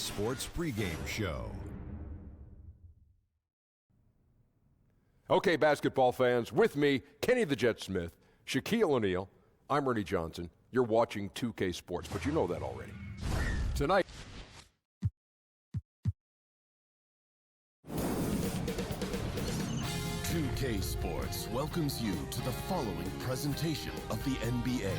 Sports pregame show. Okay, basketball fans, with me, Kenny the Jet Smith, Shaquille O'Neal. I'm Ernie Johnson. You're watching 2K Sports, but you know that already. Tonight, K Sports welcomes you to the following presentation of the NBA.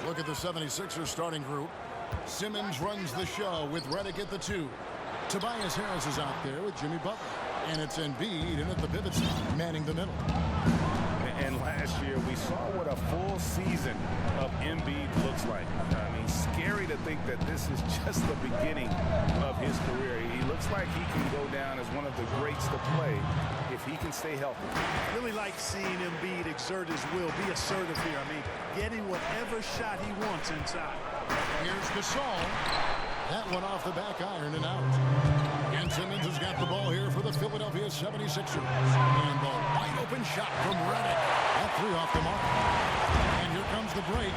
Look at the 76ers starting group. Simmons runs the show with Redick at the 2. Tobias Harris is out there with Jimmy Butler. And it's Embiid in at the pivot spot, manning the middle. And last year, we saw what a full season of Embiid looks like. I mean, scary to think that this is just the beginning of his career. He looks like he can go down as one of the greats to play if he can stay healthy. Really like seeing Embiid exert his will, be assertive here. I mean, getting whatever shot he wants inside. Here's Gasol. That one off the back iron and out. And Simmons has got the ball here for the Philadelphia 76ers. And the wide open shot from Redick. That three off the mark. And here comes the break.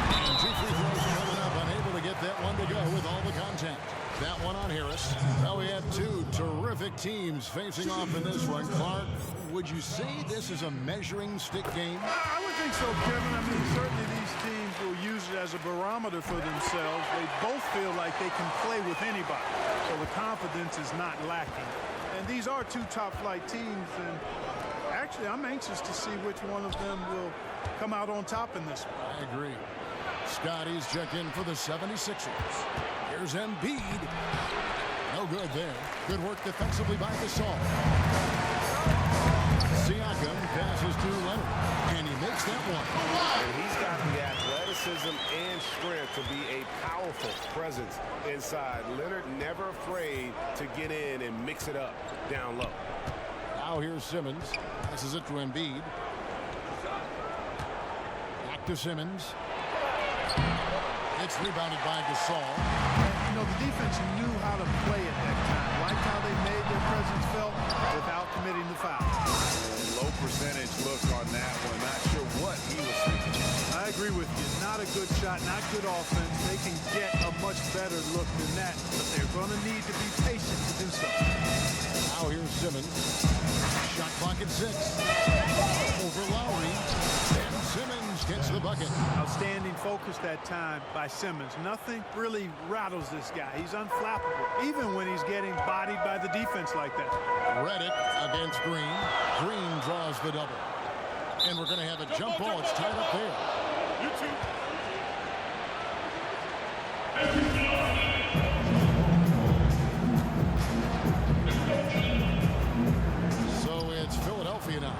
And 2 free throws coming up, unable to get that one to go with all the contact. That one on Harris. Now we have two terrific teams facing off in this one. Clark, would you say this is a measuring stick game? I would think so, Kevin. I mean, certainly these teams will use it as a barometer for themselves. They both feel like they can play with anybody. So the confidence is not lacking. And these are two top-flight teams. And actually, I'm anxious to see which one of them will come out on top in this one. I agree. Scotty's check in for the 76ers. Here's Embiid. No good there. Good work defensively by Gasol. Siakam passes to Leonard, and he makes that one. And he's got the athleticism and strength to be a powerful presence inside. Leonard never afraid to get in and mix it up down low. Now here's Simmons. Passes it to Embiid. Back to Simmons. It's rebounded by Gasol. You know, the defense knew how to play at that time. Liked how they made their presence felt without committing the foul. Low percentage look on that one. Not sure what he was thinking. I agree with you. Not a good shot, not good offense. They can get a much better look than that, but they're going to need to be patient to do so. Now here's Simmons. Shot clock at 6. Over Lowry. And Simmons gets the bucket. Outstanding focus that time by Simmons. Nothing really rattles this guy. He's unflappable, even when he's getting bodied by the defense like that. Redick against Green. Green draws the double. And we're going to have a jump ball. It's tied up there. So it's Philadelphia now.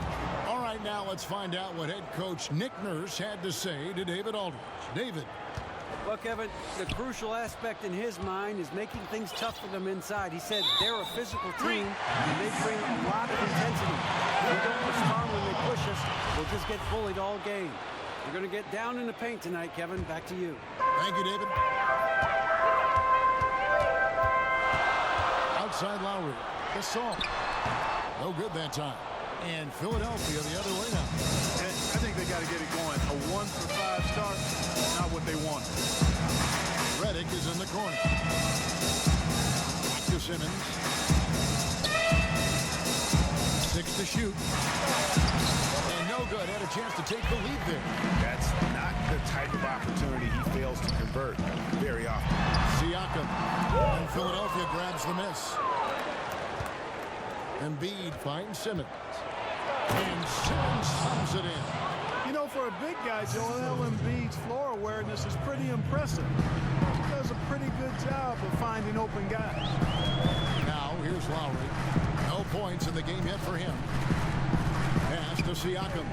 All right, now let's find out what head coach Nick Nurse had to say to David Aldridge. David. Well, Kevin, the crucial aspect in his mind is making things tough for them inside. He said they're a physical team, and they bring a lot of intensity. If we don't respond when they push us, we'll just get bullied all game. We're going to get down in the paint tonight, Kevin. Back to you. Thank you, David. Outside Lowry. Gasol. No good that time. And Philadelphia the other way now. I think they got to get it going. A 1-for-5 start, not what they want. Redick is in the corner. Back to Simmons. 6 to shoot. And no good. Had a chance to take the lead there. That's not the type of opportunity he fails to convert very often. Siakam. And Philadelphia grabs the miss. Embiid finds Simmons. And Simmons slams it in. You know, for for a big guy, Joel Embiid's floor awareness is pretty impressive. He does a pretty good job of finding open guys. Now, here's Lowry. No points in the game yet for him. Pass to Siakam.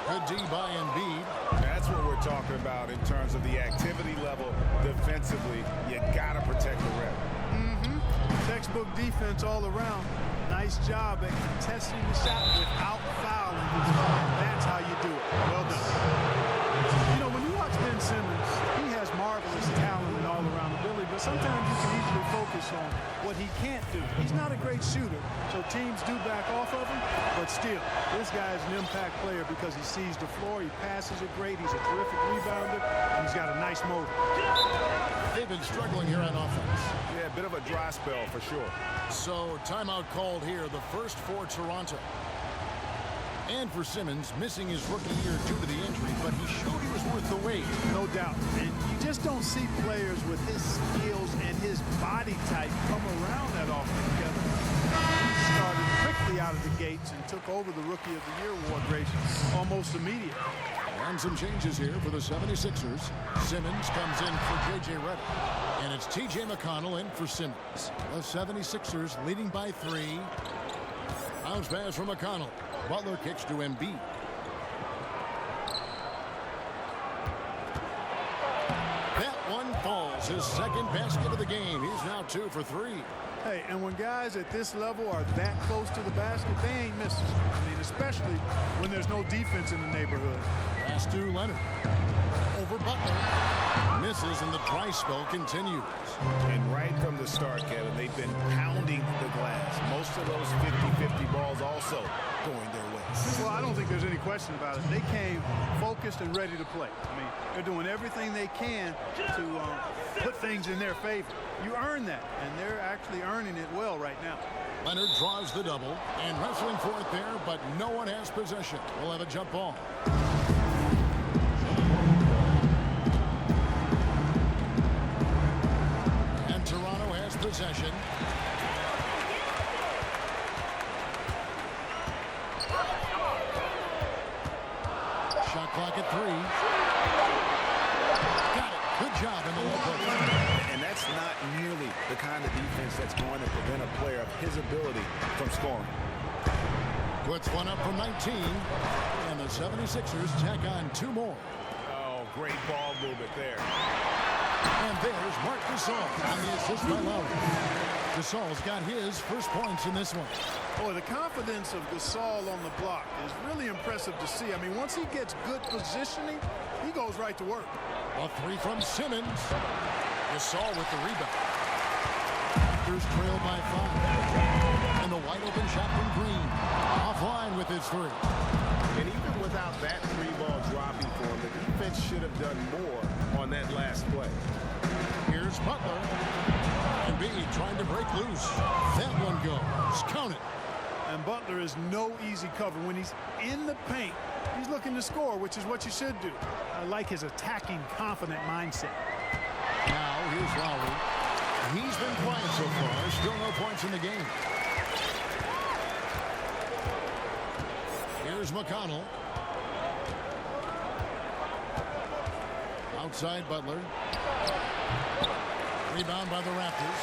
Good D by Embiid. That's what we're talking about in terms of the activity level defensively. You got to protect the rim. Textbook defense all around. Nice job at contesting the shot without fouling. That's how you do it. Well done. You know, when you watch Ben Simmons, he has marvelous talent and all-around ability, but sometimes you can easily focus on what he can't do. He's not a great shooter, so teams do back off of him, but still, this guy is an impact player because he sees the floor, he passes it great, he's a terrific rebounder, and he's got a nice motor. They've been struggling here on offense. Yeah, a bit of a dry spell for sure. So, timeout called here, the first for Toronto. And for Simmons, missing his rookie year due to the injury, but he showed he was worth the wait. No doubt. And you just don't see players with his skills and his body type come around that often together. He started quickly out of the gates and took over the Rookie of the Year award race almost immediately. And some changes here for the 76ers. Simmons comes in for J.J. Redick. And it's T.J. McConnell in for Simmons. The 76ers leading by 3. Bounce pass from McConnell. Butler kicks to Embiid. That one falls. His second basket of the game. He's now 2 for 3. Hey, and when guys at this level are that close to the basket, they ain't missing. I mean, especially when there's no defense in the neighborhood. Pass to Leonard. Over Butler. Misses and the dry spell continues. And right from the start, Kevin, they've been pounding the glass. Most of those 50-50 balls also going their way. Well, I don't think there's any question about it. They came focused and ready to play. I mean, they're doing everything they can to put things in their favor. You earn that, and they're actually earning it well right now. Leonard draws the double and wrestling for it there, but no one has possession. We'll have a jump ball. And Toronto has possession. Shot clock at 3. Got it. Good job in the low post. And that's not nearly the kind of defense that's going to prevent a player of his ability from scoring. Puts one up from 19. And the 76ers tack on 2 more. Oh, great ball movement there. And there's Marc Gasol on the assist by Lowry. Gasol's got his first points in this one. Boy, the confidence of Gasol on the block is really impressive to see. I mean, once he gets good positioning, he goes right to work. A 3 from Simmons. Gasol with the rebound. Raptors trail by 5. And the wide open shot from Green. Offline with his 3. And even without that 3-ball dropping for him, the defense should have done more on that last play. Here's Butler. Embiid trying to break loose. That one goes. Count it. And Butler is no easy cover. When he's in the paint, he's looking to score, which is what you should do. I like his attacking, confident mindset. Now, here's Lowry. He's been quiet so far. Still no points in the game. Here's McConnell. Outside Butler. Rebound by the Raptors.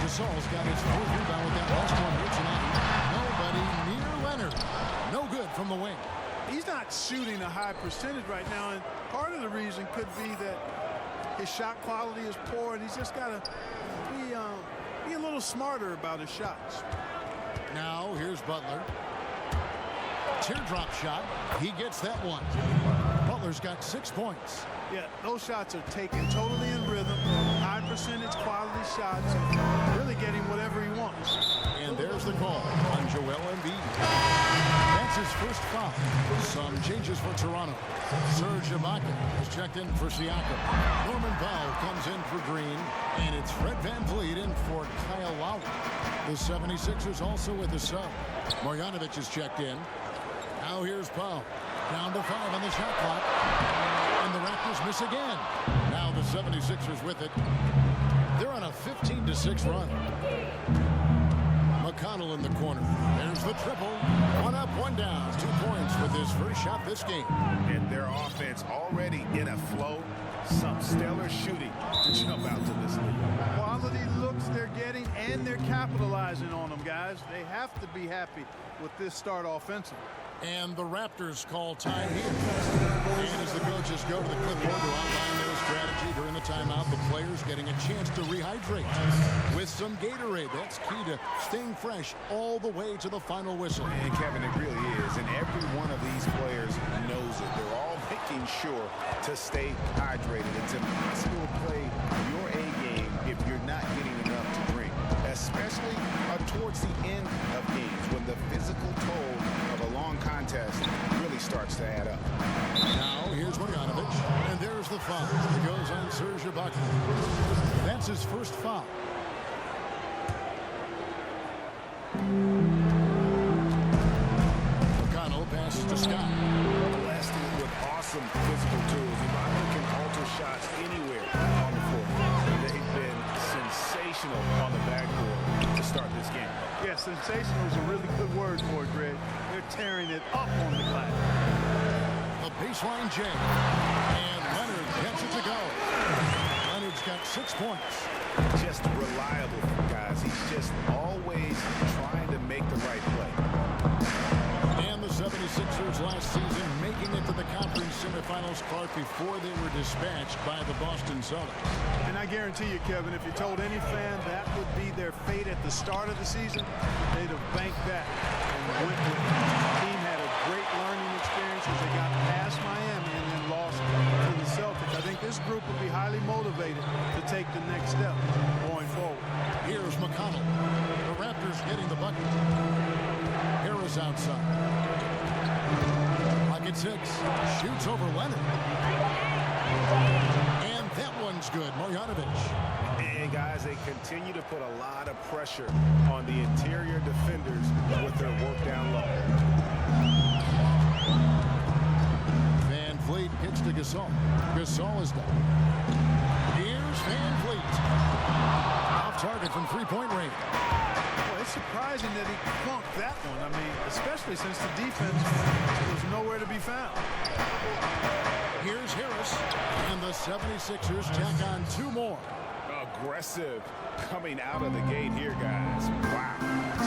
Gasol's got his 4th rebound with that last one here tonight. Nobody near Leonard. No good from the wing. He's not shooting a high percentage right now, and part of the reason could be that his shot quality is poor, and he's just got to be a little smarter about his shots. Now here's Butler. Teardrop shot. He gets that one. Butler's got 6 points. Yeah, those shots are taken totally in rhythm. High percentage quality shots. Really getting whatever he wants. And there's the call on Joel Embiid. That's his first foul. Some changes for Toronto. Serge Ibaka is checked in for Siakam. Norman Powell comes in for Green. And it's Fred VanVleet in for Kyle Lowry. The 76ers also with a sub. Marjanovic is checked in. Now here's Powell. Down to 5 on the shot clock. And the Raptors miss again. Now the 76ers with it. They're on a 15-6 run. McConnell in the corner. There's the triple. One up, one down. 2 points with his first shot this game. And their offense already in a flow. Some stellar shooting to jump out to this league. Quality looks they're getting, and they're capitalizing on them, guys. They have to be happy with this start offensively. And the Raptors call time here. And as the coaches go to the clipboard to outline their strategy during the timeout, the players getting a chance to rehydrate with some Gatorade. That's key to staying fresh all the way to the final whistle. And Kevin, it really is. And every one of these players knows it. They're all making sure to stay hydrated. It's impossible to play your A game if you're not getting enough to drink, especially towards the end of games when the physical toll of a long contest really starts to add up. Now here's Marjanovic, and there's the foul. It goes on Serge Ibaka. That's his first foul. McConnell passes to Scott. Blasted with awesome physical tools. Ibaka can alter shots anywhere on the floor. They've been sensational on the backboard to start this game. Yeah, sensational is a really good word for it, Greg. They're tearing it up on the glass. A baseline J. And Leonard gets it to go. Leonard's got 6 points. Just reliable, guys. He's just always trying to make the right play. And the 76ers last season making it to the conference semifinals, Clark, before they were dispatched by the Boston Celtics. And I guarantee you, Kevin, if you told any fan that would be their fate at the start of the season, they'd have banked that and went with it. The team had a great learning experience as they got past Miami and then lost to the Celtics. I think this group will be highly motivated to take the next step going forward. Here's McConnell. The Raptors getting the bucket. Harris outside. Pocket 6. Shoots over Leonard. And that one's good. Marjanovic. And guys, they continue to put a lot of pressure on the interior defenders with their work down low. Van Vliet kicks to Gasol. Gasol is done. Here's Van Vliet. Off target from three-point range. Well, it's surprising that he clunked that one. I mean, especially since the defense was nowhere to be found. Here's Harris. And the 76ers tack on 2 more. Aggressive coming out of the gate here, guys. Wow.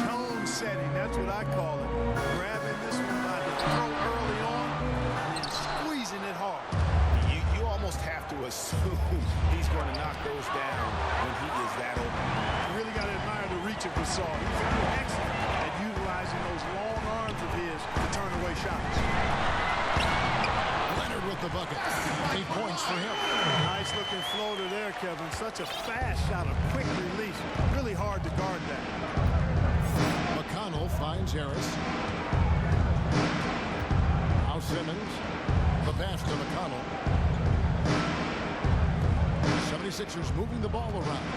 Tone setting, that's what I call it. Grabbing this one by the throat early on and squeezing it hard. You almost have to assume he's going to knock those down when he is that open. You really got to admire the reach of Gasol. He's very excellent at utilizing those long arms of his to turn away shots. Leonard with the bucket. 8 points for him. Nice looking floater there, Kevin. Such a fast shot, a quick release. Really hard to guard that. McConnell finds Harris. Now Simmons. The pass to McConnell. 76ers moving the ball around.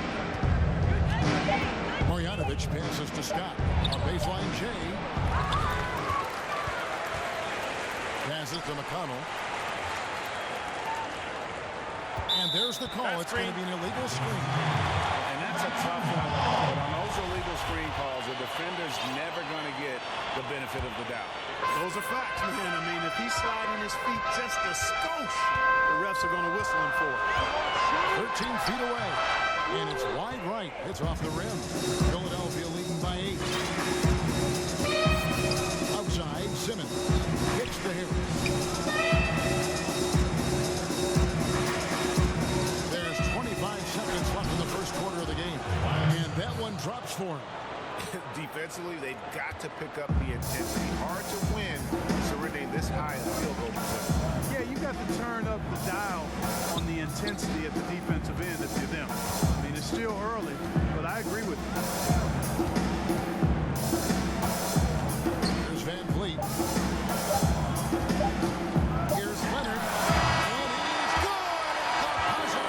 Marjanovic passes to Scott. On baseline J. Passes to McConnell. And there's the call. It's going to be an illegal screen. And that's a tough one. But on those illegal screen calls, the defender's never going to get the benefit of the doubt. Those are facts, man. I mean, if he's sliding his feet just a skosh, the refs are going to whistle him for it. 13 feet away. And it's wide right. It's off the rim. Philadelphia leading by 8. Outside, Simmons. Kicks to Harris. There's 25 seconds left in the first quarter of the game. And that one drops for him. Defensively, they've got to pick up the intensity. Hard to win surrendering this high in field goal percentage. Yeah, you got to turn up the dial on the intensity at the defensive end if you're them. I mean, it's still early, but I agree with you. Here's Van Vliet. Here's Leonard. And he's good at the buzzer.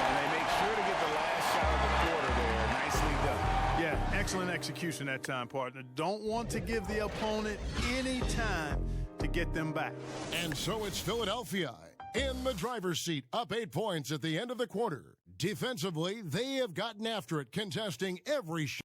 And they make sure to get the last shot of the quarter there. Nicely done. Yeah, excellent execution that time, partner. Don't want to give the opponent any time to get them back. And so it's Philadelphia in the driver's seat, up 8 points at the end of the quarter. Defensively, they have gotten after it, contesting every shot.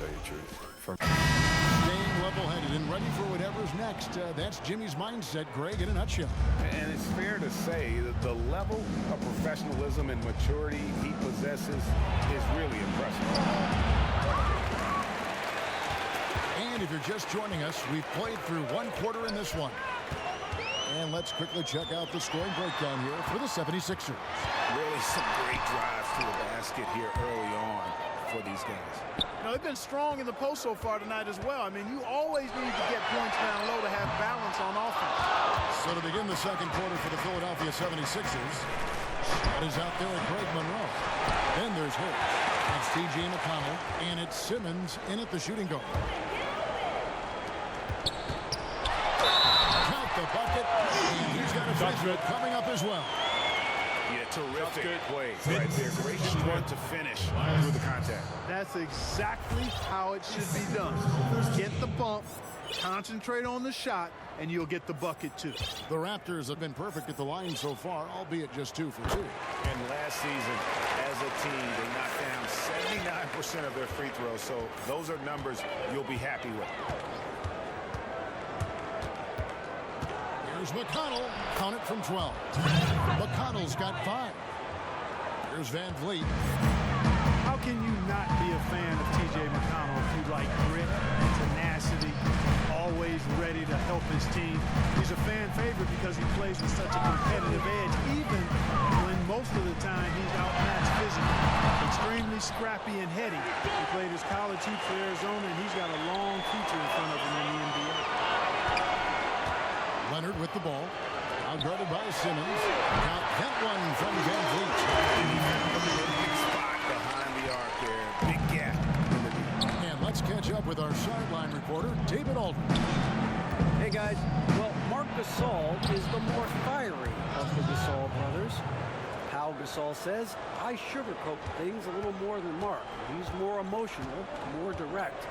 tell you the truth. Staying level-headed and ready for whatever's next. That's Jimmy's mindset, Greg, in a nutshell. And it's fair to say that the level of professionalism and maturity he possesses is really impressive. And if you're just joining us, we've played through one quarter in this one. And let's quickly check out the scoring breakdown here for the 76ers. Really some great drives to the basket here early on for these guys. You know, they've been strong in the post so far tonight as well. I mean, you always need to get points down low to have balance on offense. So to begin the second quarter for the Philadelphia 76ers, that is out there at Greg Monroe. Then there's Hurts. It's T.J. McConnell, and it's Simmons in at the shooting guard. Count the bucket, and he's got a free throw coming up as well. Yeah, terrific play right there. Great strength to finish through the contact. That's exactly how it should be done. Get the bump, concentrate on the shot, and you'll get the bucket too. The Raptors have been perfect at the line so far, albeit just 2 for 2. And last season, as a team, they knocked down 79% of their free throws, so those are numbers you'll be happy with. Here's McConnell. Count it from 12. McConnell's got 5. Here's Van Vliet. How can you not be a fan of T.J. McConnell if you like grit, tenacity, always ready to help his team? He's a fan favorite because he plays with such a competitive edge, even when most of the time he's outmatched physically. Extremely scrappy and heady. He played his college hoops for Arizona, and he's got a long future in front of him in the NBA. Leonard with the ball. Now guarded by Simmons. Now that one from Van Vliet. Big spot behind the arc there. Big gap in the deep. And let's catch up with our sideline reporter, David Aldridge. Hey, guys. Well, Marc Gasol is the more fiery of the Gasol brothers. Pau Gasol says, I sugarcoat things a little more than Marc. He's more emotional, more direct.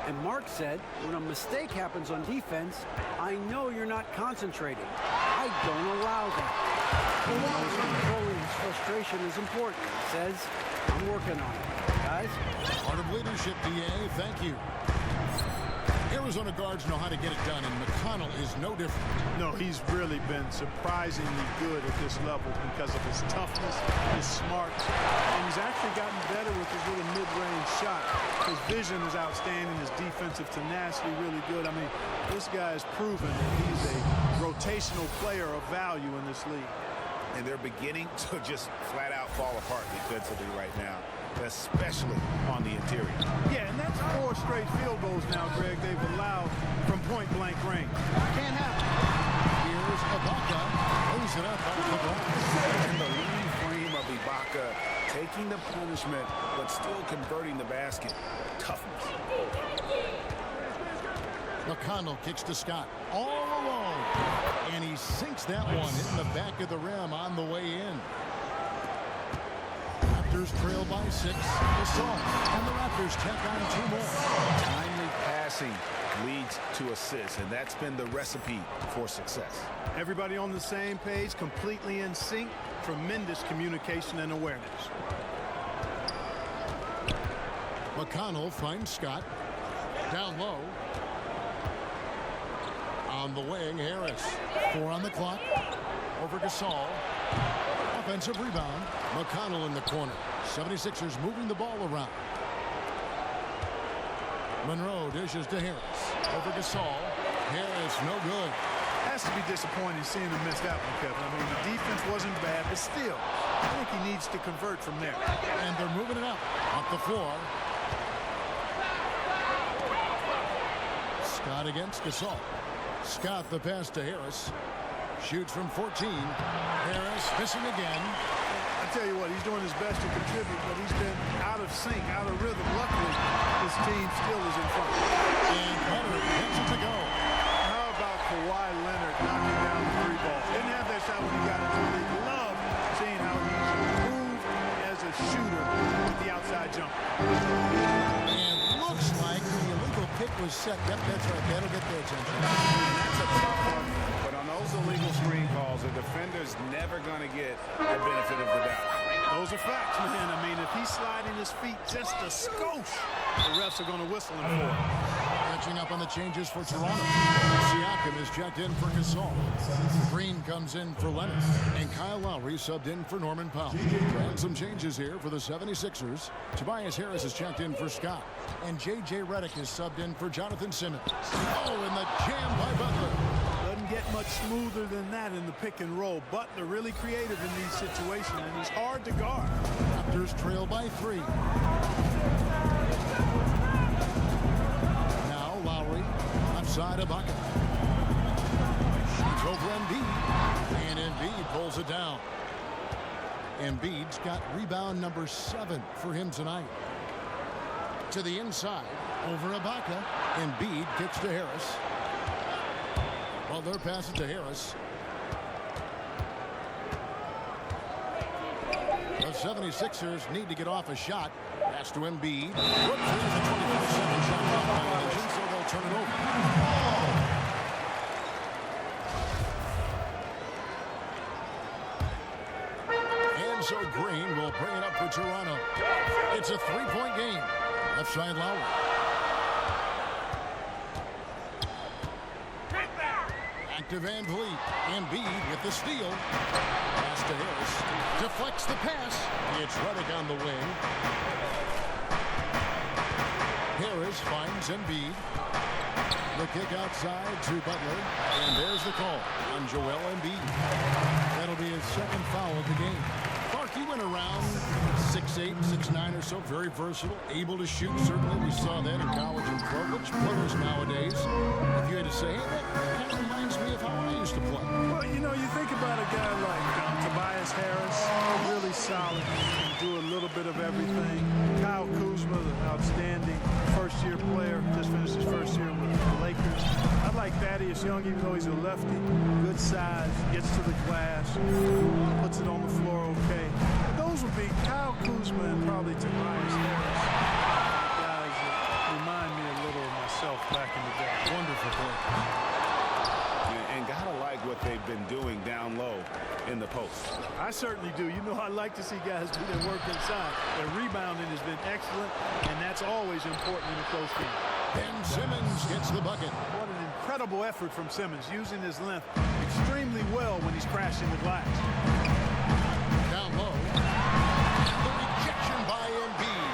And Marc said, when a mistake happens on defense, I know you're not concentrating. I don't allow that. He knows controlling his frustration is important. He says, I'm working on it. Guys? Part of leadership, D.A. Thank you. Arizona guards know how to get it done, and McConnell is no different. No, he's really been surprisingly good at this level because of his toughness, his smarts, and he's actually gotten better with his little mid-range shot. His vision is outstanding, his defensive tenacity really good. I mean, this guy has proven that he's a rotational player of value in this league. And they're beginning to just flat out fall apart defensively right now, especially on the interior. Yeah, and that's 4 straight field goals now, Greg, they've allowed from point-blank range. Can't happen. Here's Ibaka. Lays it up off the glass. And the lean frame of Ibaka taking the punishment, but still converting the basket. Toughness. McConnell kicks to Scott. All alone. And he sinks that one in the back of the rim on the way in. Raptors trail by 6. Gasol. And the Raptors tack on 2 more. Timely passing leads to assists, and that's been the recipe for success. Everybody on the same page, completely in sync. Tremendous communication and awareness. McConnell finds Scott. Down low. On the wing, Harris. 4 on the clock. Over Gasol. Offensive rebound. McConnell in the corner. 76ers moving the ball around. Monroe dishes to Harris. Over Gasol. Harris, no good. Has to be disappointing seeing him miss that one, Kevin. I mean, the defense wasn't bad, but still, I think he needs to convert from there. And they're moving it up. Off the floor. Scott against Gasol. Scott the pass to Harris. Shoots from 14. Harris missing again. I tell you what, he's doing his best to contribute, but he's been out of sync, out of rhythm. Luckily, his team still is in front. And Leonard gets it to go. How about Kawhi Leonard knocking down the 3 ball? Didn't have that shot when he got into the league. Love seeing how he's improved as a shooter with the outside jump. And looks like the illegal pick was set. Yep, that's right. That'll get their attention. And that's a tough one. But on those illegal screen calls, the defender's never going to get the benefit of the doubt. Those are facts, man. I mean, if he's sliding his feet just a skosh. The refs are going to whistle him for it. Catching up on the changes for Toronto. Siakam is checked in for Gasol. Green comes in for Leonard. And Kyle Lowry subbed in for Norman Powell. And some changes here for the 76ers. Tobias Harris is checked in for Scott. And J.J. Redick is subbed in for Jonathan Simmons. Oh, and the jam by Butler. Doesn't get much smoother than that in the pick and roll. Butler really creative in these situations, and he's hard to guard. Raptors trail by 3. Now Lowry, outside Ibaka. Shoots over Embiid, and Embiid pulls it down. Embiid's got rebound number 7 for him tonight. To the inside, over Ibaka. Embiid kicks to Harris. Butler passes to Harris. The 76ers need to get off a shot. Pass to Embiid. Whoops, there's a 24-second shot clock violation, so they'll turn it over. And so Green will bring it up for Toronto. It's a 3-point game. Left side Lowry. Back to Van Vliet. Embiid with the steal. Pass to Harris. Deflects the pass. It's Redick on the wing. Harris finds Embiid. The kick outside to Butler. And there's the call on Joel Embiid. That'll be his second foul of the game. He went around 6'8", 6'9" or so, very versatile, able to shoot. Certainly, we saw that in college and pro. Which players nowadays, if you had to say, hey, that kind of reminds me of how I used to play. Well, you know, you think about a guy like Tobias Harris, really solid, can do a little bit of everything. Kyle Kuzma, the outstanding first-year player, just finished his first year with the Lakers. I like Thaddeus Young, even though he's a lefty. Good size, gets to the glass, puts it on the floor okay. Those would be Kyle Kuzma and probably Tobias Harris. Guys that remind me a little of myself back in the day. Wonderful play. And gotta like what they've been doing down low in the post. I certainly do. You know, I like to see guys do their work inside. Their rebounding has been excellent, and that's always important in a close game. Ben Simmons gets the bucket. What an incredible effort from Simmons, using his length extremely well when he's crashing the glass. Down low. The rejection by Embiid.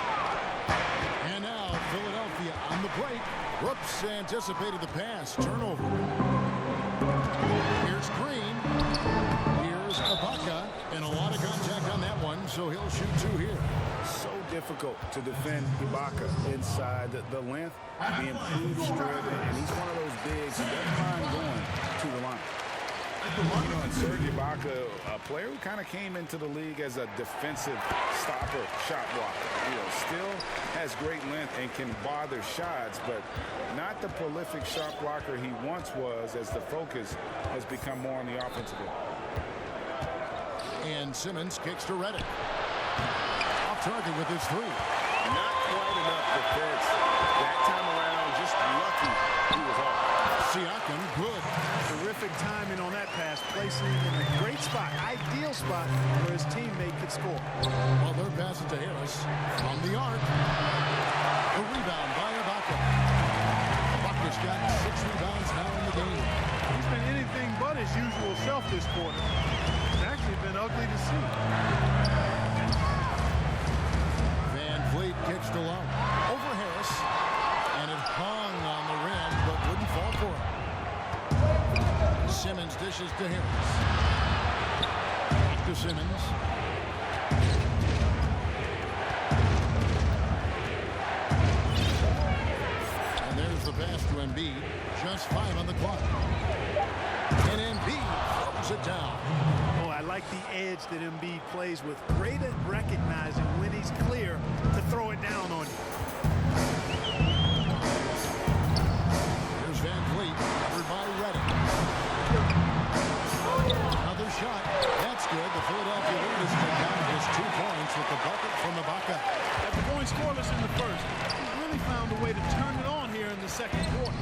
And now Philadelphia on the break. Whoops, anticipated the pass. Turnover. Here's Green. Here's Ibaka. And a lot of contact on that one, so he'll shoot 2 here. So difficult to defend Ibaka inside the length, the improved strength, and he's one of those bigs who doesn't mind going to the line. You know, and Serge Ibaka, a player who kind of came into the league as a defensive stopper, shot blocker. You know, still has great length and can bother shots, but not the prolific shot blocker he once was, as the focus has become more on the offensive end. And Simmons kicks to Redick. Off target with his 3. Not quite enough defense that time around. Just lucky he was off. Siakam, good. Terrific timing on that pass, placing him in a great spot, ideal spot where his teammate could score. Butler passes to Harris from the arc. A rebound by Ibaka. Ibaka's got 6 rebounds now in the game. He's been anything but his usual self this quarter. It's actually been ugly to see. Van Vliet kicks to low. Over Harris. And it hung on the rim, but wouldn't fall for him. Simmons dishes to Harris. Back to Simmons. And there's the pass to Embiid. Just 5 on the clock. And Embiid throws it down. Oh, I like the edge that Embiid plays with. Great at recognizing when he's clear to throw it down on you. Here's Van Vliet, covered by Redick. Another shot. That's good. The Philadelphia Warriors take down just 2 points with the bucket from Ibaka. After going scoreless in the first, he's really found a way to turn it on here in the second quarter.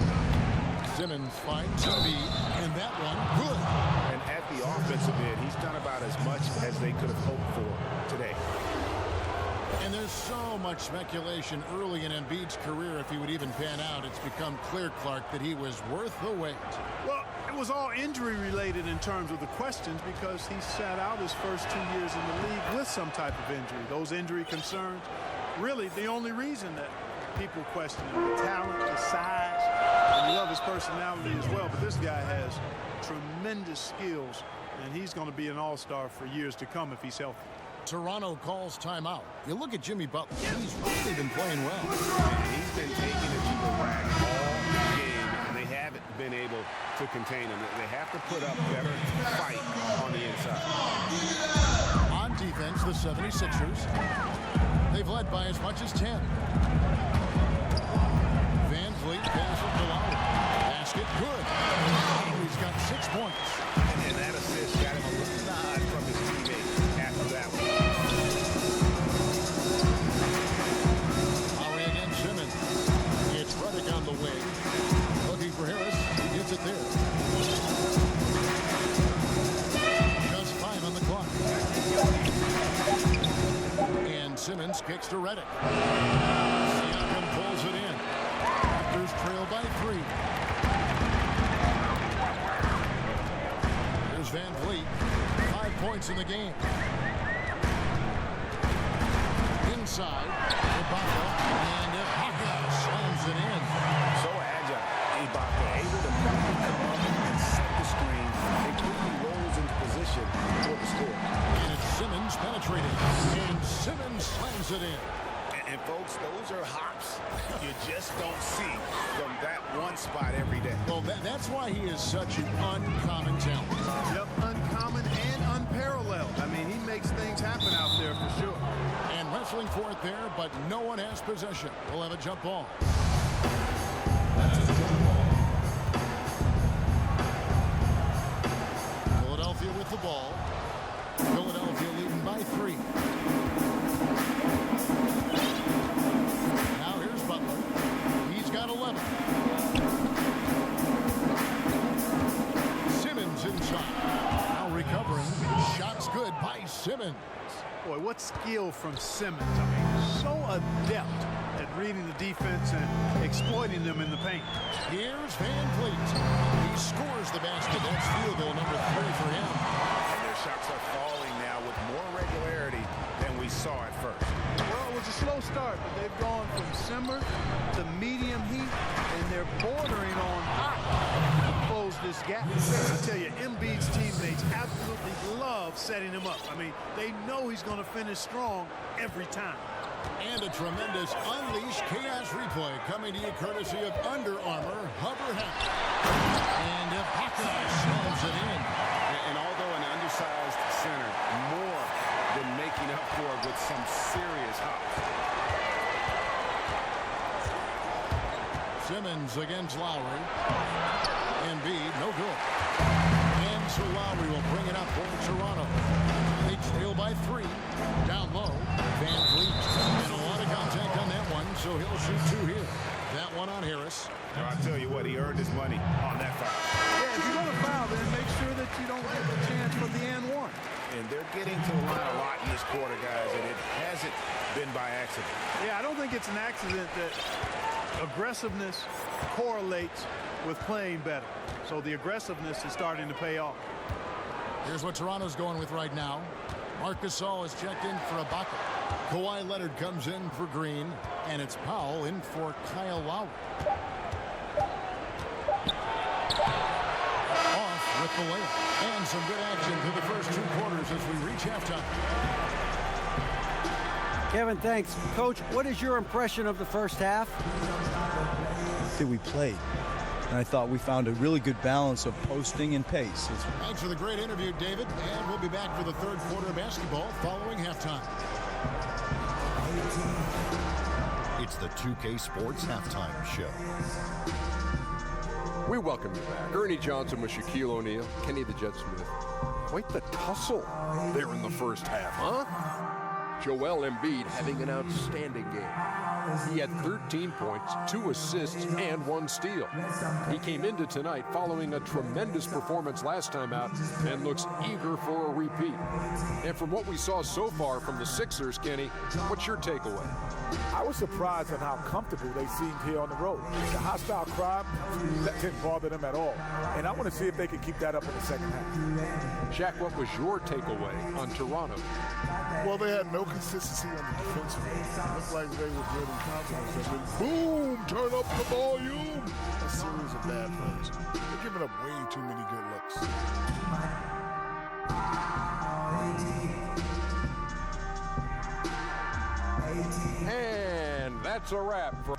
Simmons finds Embiid, and that one good. And at the offensive end, he's done about as much as they could have hoped for today. And there's so much speculation early in Embiid's career if he would even pan out. It's become clear, Clark, that he was worth the wait. Well, it was all injury related in terms of the questions because he sat out his first 2 years in the league with some type of injury. Those injury concerns, really the only reason that people question him. The talent, the size, and you love his personality as well. But this guy has tremendous skills, and he's going to be an all-star for years to come if he's healthy. Toronto calls timeout. You look at Jimmy Butler. He's really been playing well. He's been taking it to the rack all game, and they haven't been able to contain him. They have to put up better fight on the inside. On defense, the 76ers. They've led by as much as 10. Van Vliet passes to Lowry. Basket, good. Lowry's got 6 points. And that assist got him a little nod from his teammate after that one. Lowry against Simmons. It's Redick on the wing. Looking for Harris. He gets it there. Just 5 on the clock. And Simmons kicks to Redick. Siakam pulls it in. Raptors trail by 3. Here's Van Vliet. 5 points in the game. Inside. Ibaka. And Ibaka slams it in. So agile. Ibaka able to come up and set the screen. It quickly rolls into position for the score. And it's Simmons penetrating. And Simmons slams it in. And folks, those are hops you just don't see from that one spot every day. Well, that's why he is such an uncommon talent. Yep, uncommon and unparalleled. I mean, he makes things happen out there for sure. And wrestling for it there, but no one has possession. We'll have a jump ball. Philadelphia with the ball. Philadelphia leading by 3. Now here's Butler. He's got 11. Simmons inside. Now recovering. Shots good by Simmons. Boy, what skill from Simmons. I mean, so adept at reading the defense and exploiting them in the paint. Here's Van Vliet. He scores the basket. That's field goal number 3 for him. And their shots are falling now with more regularity than we saw at first. Well, it was a slow start, but they've gone from simmer to medium heat, and they're bordering on hot to close this gap. I tell you, Embiid's teammates absolutely love setting him up. I mean, they know he's going to finish strong every time. And a tremendous Unleash Chaos replay coming to you courtesy of Under Armour Hover Hat. And Ibaka slams it in. And although an undersized center, more than making up for it with some serious hops. Simmons against Lowry. Embiid, no good. And so Lowry will bring it up for Toronto. They trail by 3. Down low, Van Vliet. And a lot of contact on that one, so he'll shoot 2 here. That one on Harris. Now, I'll tell you what, he earned his money on that foul. Yeah, if you're going to foul, then make sure that you don't get the chance for the and one. And they're getting to the line a lot in this quarter, guys, and it hasn't been by accident. Yeah, I don't think it's an accident that aggressiveness correlates with playing better. So the aggressiveness is starting to pay off. Here's what Toronto's going with right now. Marc Gasol is checked in for Ibaka. Kawhi Leonard comes in for Green, and it's Powell in for Kyle Lowry. Off with the layup. And some good action through the first 2 quarters as we reach halftime. Kevin, thanks. Coach, what is your impression of the first half? That we played. And I thought we found a really good balance of posting and pace. Thanks for the great interview, David. And we'll be back for the 3rd quarter of basketball following halftime. It's the 2K Sports Halftime Show. We welcome you back. Ernie Johnson with Shaquille O'Neal, Kenny the Jet Smith. Quite the tussle there in the first half, huh? Joel Embiid having an outstanding game. He had 13 points, 2 assists, and 1 steal. He came into tonight following a tremendous performance last time out and looks eager for a repeat. And from what we saw so far from the Sixers, Kenny, what's your takeaway? I was surprised at how comfortable they seemed here on the road. The hostile crowd, that didn't bother them at all. And I want to see if they can keep that up in the second half. Shaq, what was your takeaway on Toronto? Well, they had no consistency on the defensive end. It looked like they were building confidence. And then, boom, turn up the volume. A series of bad plays. They're giving up way too many good looks. And that's a wrap for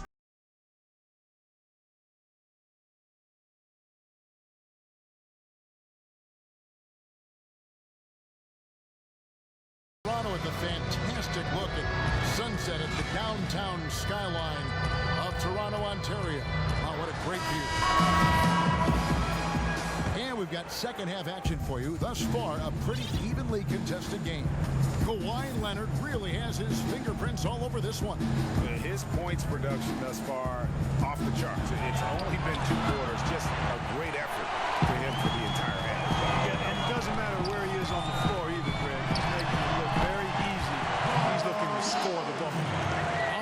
Toronto with a fantastic look at sunset at the downtown skyline of Toronto, Ontario. Wow, what a great view. And we've got second half action for you. Thus far, a pretty evenly contested game. Kawhi Leonard really has his fingerprints all over this one. His points production thus far off the charts. It's only been 2 quarters. Just a great effort for him for the entire half. Yeah, and it doesn't matter where he is on the floor either, Greg. He's making it look very easy. He's looking to score the ball.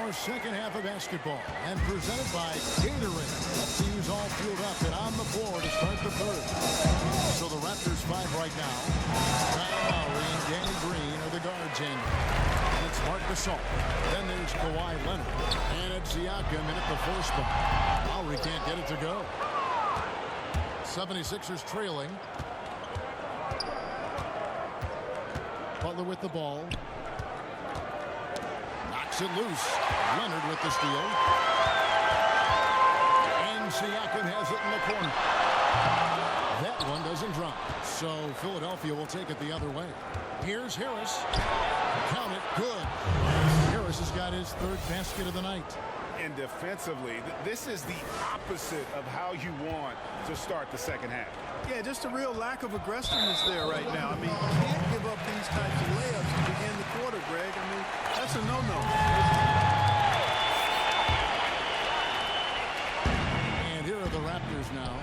Our second half of basketball and presented by Gatorade. Let's see who's all fueled up and on the floor to start the third. So the Raptors 5 right now. Kyle Lowry and Danny Green are the guards in. And it's Marc Gasol. Then there's Kawhi Leonard. And it's Siakam in at the 4 spot. Lowry can't get it to go. 76ers trailing. Butler with the ball. Knocks it loose. Leonard with the steal. And Siakam has it in the corner. That one doesn't drop. So Philadelphia will take it the other way. Here's Harris. Count it. Good. Harris has got his 3rd basket of the night. And defensively, this is the opposite of how you want to start the second half. Yeah, just a real lack of aggressiveness there right now. I mean, you can't give up these types of layups to begin the quarter, Greg. I mean, that's a no-no. And here are the Raptors now.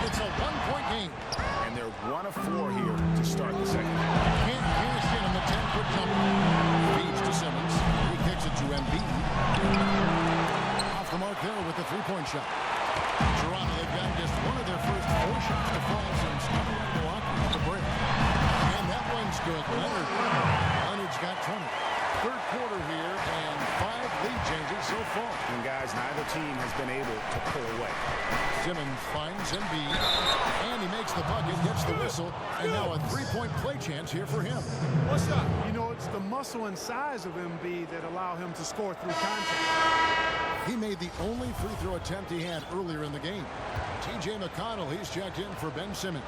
It's a 1-point game. And they're 1 of 4 here to start the second half. Can't finish in on the 10-foot jumper. Feeds to Simmons. He kicks it to Embiid. Off the mark there with the 3-point shot. Toronto, they've got just one of their first 4 shots to fall since coming out of Milwaukee at the break. And that one's good. Leonard's got 20. Third quarter here and 5 lead changes so far. And guys, neither team has been able to pull away. Simmons finds Embiid, and he makes the bucket, gets the whistle, and now a 3-point play chance here for him. What's up? You know, it's the muscle and size of Embiid that allow him to score through contact. He made the only free throw attempt he had earlier in the game. T.J. McConnell, he's checked in for Ben Simmons.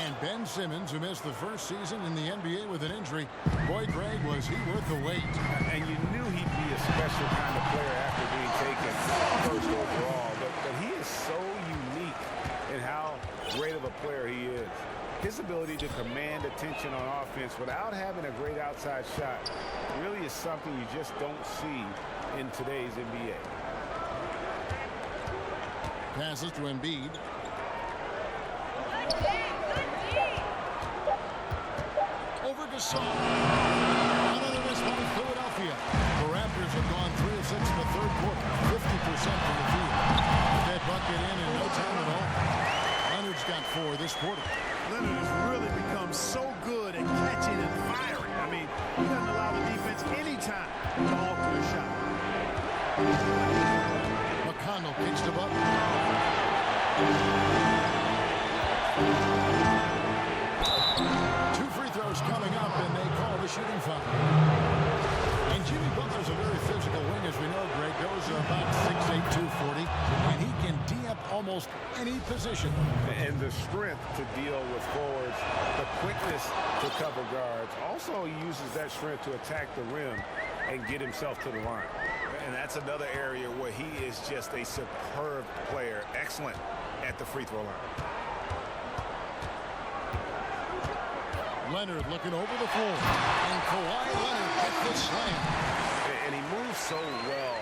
And Ben Simmons, who missed the first season in the NBA with an injury. Boy, Greg, was he worth the wait. And you knew he'd be a special kind of player after being taken first overall. But he is so unique in how great of a player he is. His ability to command attention on offense without having a great outside shot really is something you just don't see in today's NBA. Passes to Embiid. Over to Gasol. Another miss by Philadelphia. The Raptors have gone 3 of 6 in the third quarter. 50% from the field. That bucket in no time at all. Leonard's got 4 this quarter. Leonard has really become so good at catching and firing. I mean, he doesn't allow the defense any time to alter a shot. McConnell kicks to Butler. 2 free throws coming up, and they call the shooting foul. And Jimmy Butler's a very physical wing, as we know, Greg. Those are about 6'8", 240, and he can D up almost any position. And the strength to deal with forwards, the quickness to cover guards. Also, he uses that strength to attack the rim and get himself to the line. And that's another area where he is just a superb player. Excellent at the free throw line. Leonard looking over the floor. And Kawhi Leonard gets the slam. And he moves so well.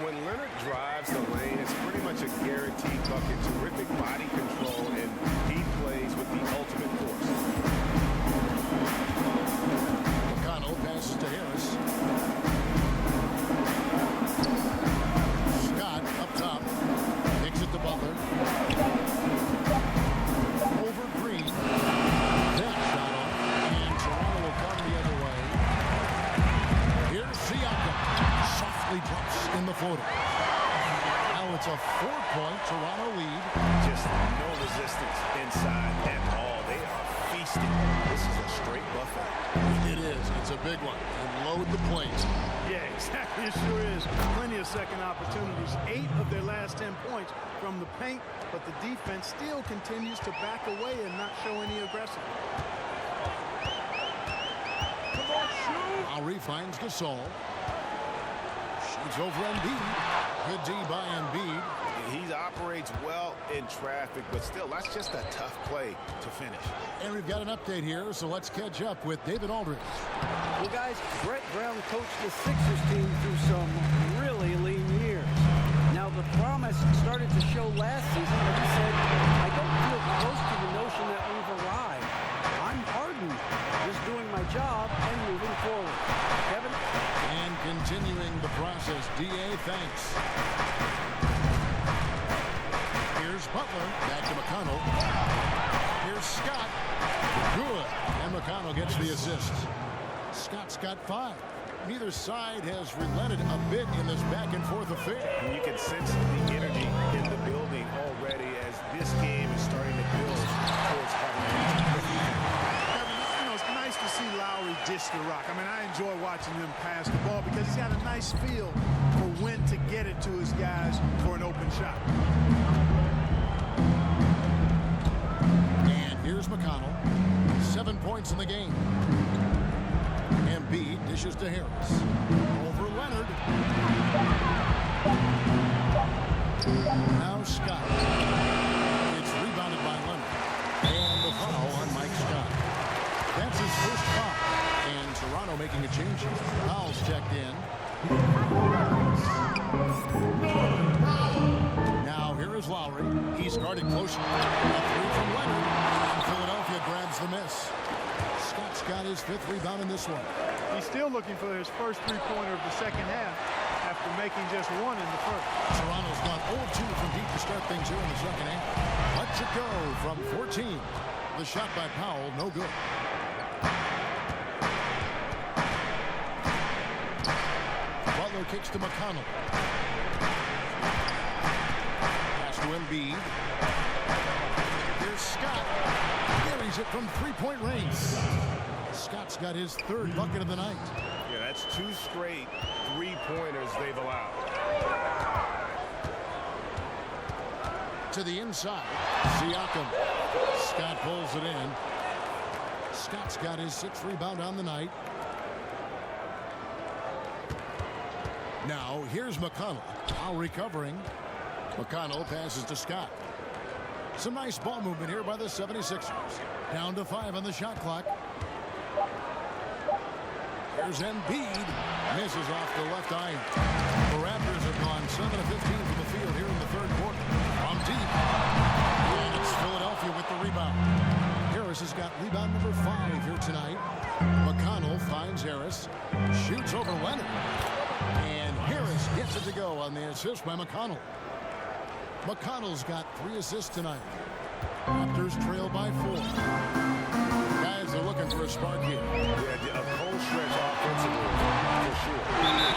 When Leonard drives the lane, it's pretty much a guaranteed bucket. Terrific body control, and he plays with the ultimate force. McConnell passes to Harris. Scott up top. Kicks it to Butler. Over Green. That shot off. And Toronto will come the other way. Here's Siakam. Softly drops in the floater. Now it's a 4-point Toronto lead. Just no resistance inside at all. They are feasting. This is a straight buffet. It is. It's a big one. And load the plate. Yeah, exactly. It sure is. Plenty of second opportunities. 8 of their last 10 points from the paint, but the defense still continues to back away and not show any aggressiveness. Lowry finds Gasol. Shoots over Embiid. Good D by Embiid. He operates well in traffic, but still, that's just a tough play to finish. And we've got an update here, so let's catch up with David Aldridge. Well, guys, Brett Brown coached the Sixers team through some really lean years. Now, the promise started to show last season, but he said, I don't feel close to the notion that we've arrived. I'm hardened, just doing my job and moving forward. Kevin? And continuing the process, D.A. thanks. Here's Butler, back to McConnell. Here's Scott. Good. And McConnell gets the assist. Scott's got 5. Neither side has relented a bit in this back-and-forth affair. And you can sense the energy in the building already as this game is starting to build towards having It's nice to see Lowry dish the rock. I mean, I enjoy watching him pass the ball because he's got a nice feel for when to get it to his guys for an open shot. And here's McConnell. 7 points in the game. Embiid dishes to Harris. Over Leonard. Now Scott. It's rebounded by Leonard. And the foul on Mike Scott. That's his first foul. And Toronto making a change. Fouls checked in. Now here is Lowry. He's guarded close. A 3 from Leonard. And Philadelphia grabs the miss. Scott's got his 5th rebound in this one. He's still looking for his first three-pointer of the second half after making just 1 in the first. Toronto's gone 0-2 from deep to start things here in the second half. Lets it go from 14. The shot by Powell, no good. Butler kicks to McConnell. Pass to Embiid. Here's Scott. Carries it from 3-point range. Scott's got his 3rd bucket of the night. Yeah, that's 2 straight 3-pointers they've allowed. To the inside. Siakam. Scott pulls it in. Scott's got his 6th rebound on the night. Now, here's McConnell. Now recovering. McConnell passes to Scott. Some nice ball movement here by the 76ers. Down to 5 on the shot clock. Here's Embiid. Misses off the left iron. The Raptors have gone 7 of 15 from the field here in the 3rd quarter. From deep. And it's Philadelphia with the rebound. Harris has got rebound number 5 here tonight. McConnell finds Harris. Shoots over Leonard. And Harris gets it to go on the assist by McConnell. McConnell's got 3 assists tonight. Raptors trail by 4. Guys are looking for a spark here. Yeah, a cold stretch offensively, for sure.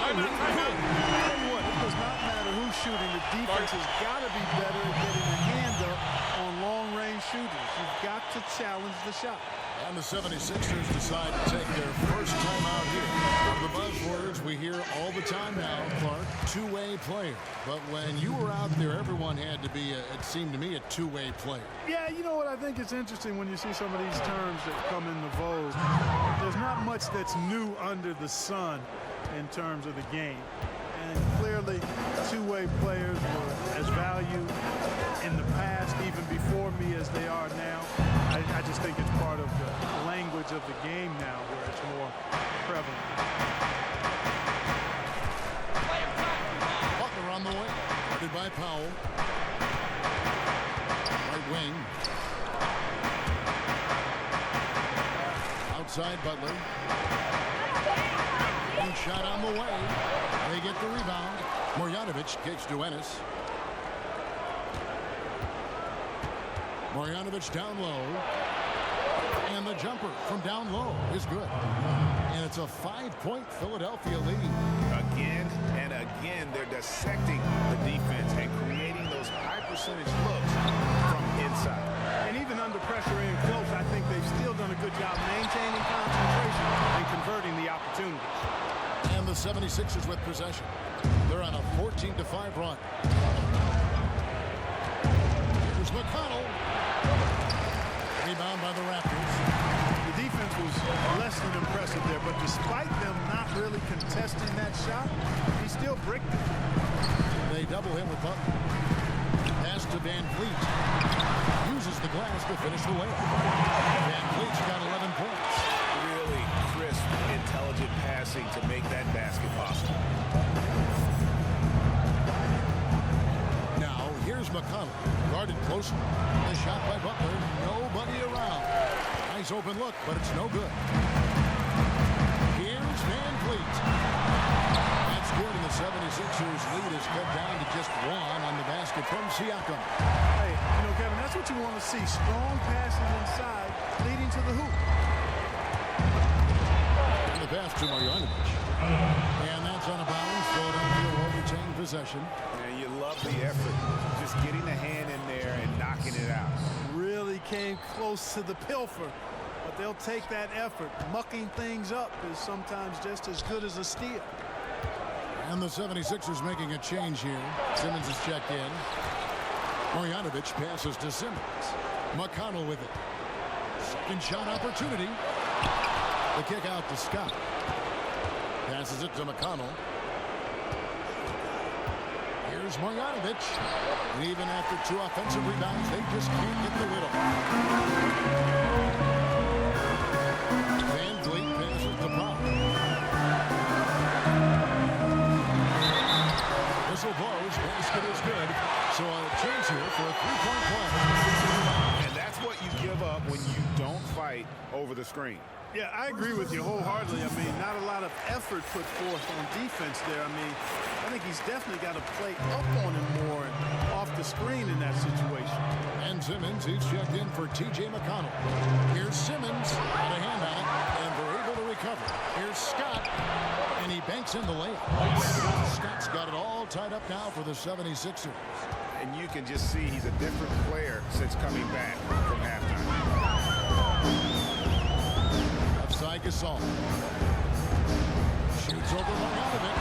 Tell you what, it does not matter who's shooting. The defense has got to be better at getting a hand up on long-range shooters. You've got to challenge the shot. And the 76ers decide to take their first time out here. One of the buzzwords we hear all the time now, Clark, two-way player. But when you were out there, everyone had to be, it seemed to me, a two-way player. Yeah, you know what? I think it's interesting when you see some of these terms that come into vogue. There's not much that's new under the sun in terms of the game. And clearly, two-way players were as valued in the past, even before me, as they are now. I just think it's part of the language of game now where it's more prevalent. Butler on the way. Guarded by Powell. Right wing. Outside Butler. And shot on the way. They get the rebound. Marjanovic kicks to Ennis. Marjanovic down low. And the jumper from down low is good. And it's a 5-point Philadelphia lead. Again and again, they're dissecting the defense and creating those high-percentage looks from inside. And even under pressure in close, I think they've still done a good job maintaining concentration and converting the opportunities. And the 76ers with possession. They're on a 14-5 run. Here's McConnell. Rebound by the Raptors. The defense was less than impressive there, but despite them not really contesting that shot, he still bricked it. They double him with Butler. Pass to Van Vliet. Uses the glass to finish the layup. Van Vliet's got 11 points. Really crisp, intelligent passing to make that basket possible. Now, here's McConnell. Guarded closer. The shot by Butler. Nobody around. Nice open look, but it's no good. Here's Van Vliet. That's good, and the 76ers lead is cut down to just one on the basket from Siakam. Hey, you know, Kevin, that's what you want to see. Strong passes inside, leading to the hoop. And the pass to Marjanovic. And that's on a bounce. Philadelphia will retain possession. And you love the effort. Just getting the hand in there and knocking it out. Really came close to the pilfer, but they'll take that effort. Mucking things up is sometimes just as good as a steal. And the 76ers making a change here. Simmons is checked in. Marjanovic passes to Simmons. McConnell with it. Second shot opportunity. The kick out to Scott. Passes it to McConnell. Here's Marjanovic. And even after two offensive rebounds, they just can't get the whittle. Van Vliet passes to Powell. Whistle blows. Basket is good. So a chance here for a three-point play. And that's what you give up when you don't fight over the screen. Yeah, I agree with you wholeheartedly. I mean, not a lot of effort put forth on defense there. I mean, I think he's definitely got to play up on him more and off the screen in that situation. And Simmons, he's checked in for T.J. McConnell. Here's Simmons, got a hand on it, and they're able to recover. Here's Scott, and he banks in the layup. Scott's got it all tied up now for the 76ers. And you can just see he's a different player since coming back from halftime. Outside Gasol. Shoots over Marjanovic.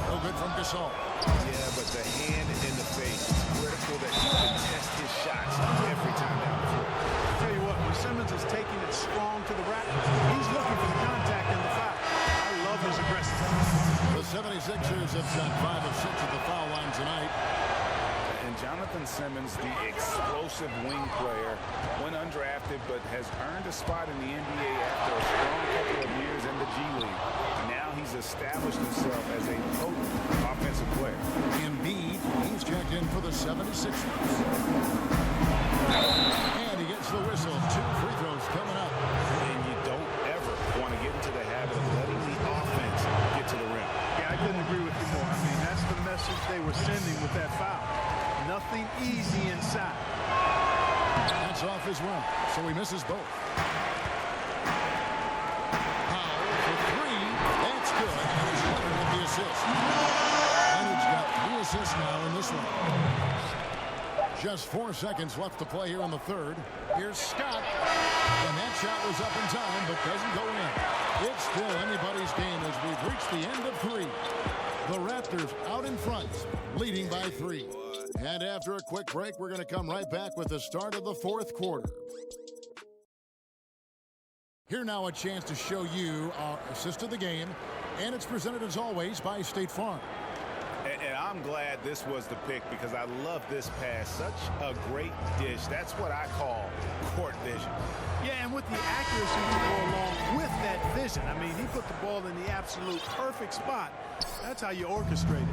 No good from Gasol. Yeah, but the hand in the face. It's critical that he can test his shots every time down the floor. I'll tell you what, when Simmons is taking it strong to the rack, he's looking for the contact and the foul. I love his aggressiveness. The 76ers have shot 5 of 6 at the foul line tonight. And Jonathan Simmons, the explosive wing player, went undrafted but has earned a spot in the NBA after a strong couple of years in the G League. Now he's established himself as a potent offensive player. Embiid, he's checked in for the 76ers. And he gets the whistle. 2 free throws coming up. And you don't ever want to get into the habit of letting the offense get to the rim. Yeah, I couldn't agree with you more. I mean, that's the message they were sending with that foul. Nothing easy inside. That's off his run, so he misses both. Powell for 3. That's good. And he's Leonard with the assist. Leonard's got 3 assists now in this one. Just 4 seconds left to play here in the third. Here's Scott. And that shot was up in time, but doesn't go in. It's still anybody's game as we've reached the end of 3. The Raptors out in front, leading by 3. And after a quick break, we're going to come right back with the start of the 4th quarter. Here now a chance to show you our assist of the game, and it's presented as always by State Farm. Yeah, I'm glad this was the pick because I love this pass. Such a great dish. That's what I call court vision. Yeah, and with the accuracy to go along with that vision. I mean, he put the ball in the absolute perfect spot. That's how you orchestrate it.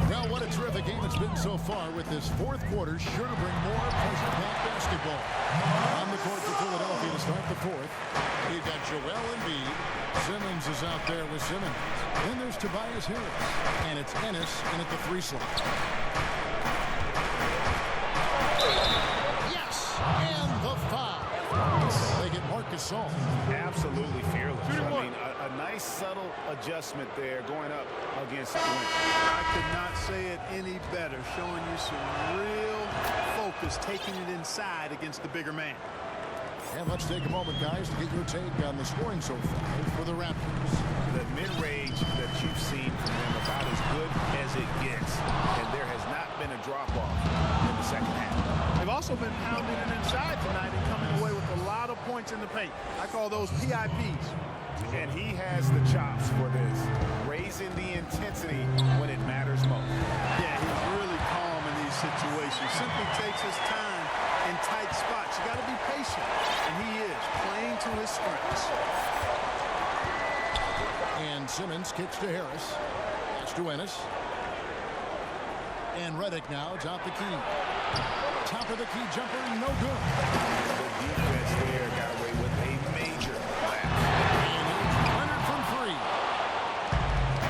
Well, what a terrific game it's been so far with this fourth quarter. Sure to bring more pressure-packed basketball. On the court for Philadelphia to start the fourth. You've got Joel Embiid. Simmons is out there with Simmons. Then there's Tobias Harris. And it's Ennis in at the 3 slot. Yes! And the foul. They get Marcus Gasol. Absolutely fearless. I mean, a nice subtle adjustment there going up against the wing. I could not say it any better. Showing you some real focus, taking it inside against the bigger man. And let's take a moment, guys, to get your take on the scoring so far for the Raptors. The mid-range that you've seen from them about as good as it gets. And there has not been a drop-off in the second half. They've also been pounding it inside tonight and coming away with a lot of points in the paint. I call those PIPs. And he has the chops for this, raising the intensity when it matters most. Yeah, he's really calm in these situations. Simply takes his time in tight spots. You got to be patient. And he is playing to his strengths. And Simmons kicks to Harris. That's to Ennis. And Redick now top the key. Top of the key jumper, no good. The defense there got away with a major lapse. And Leonard from 3.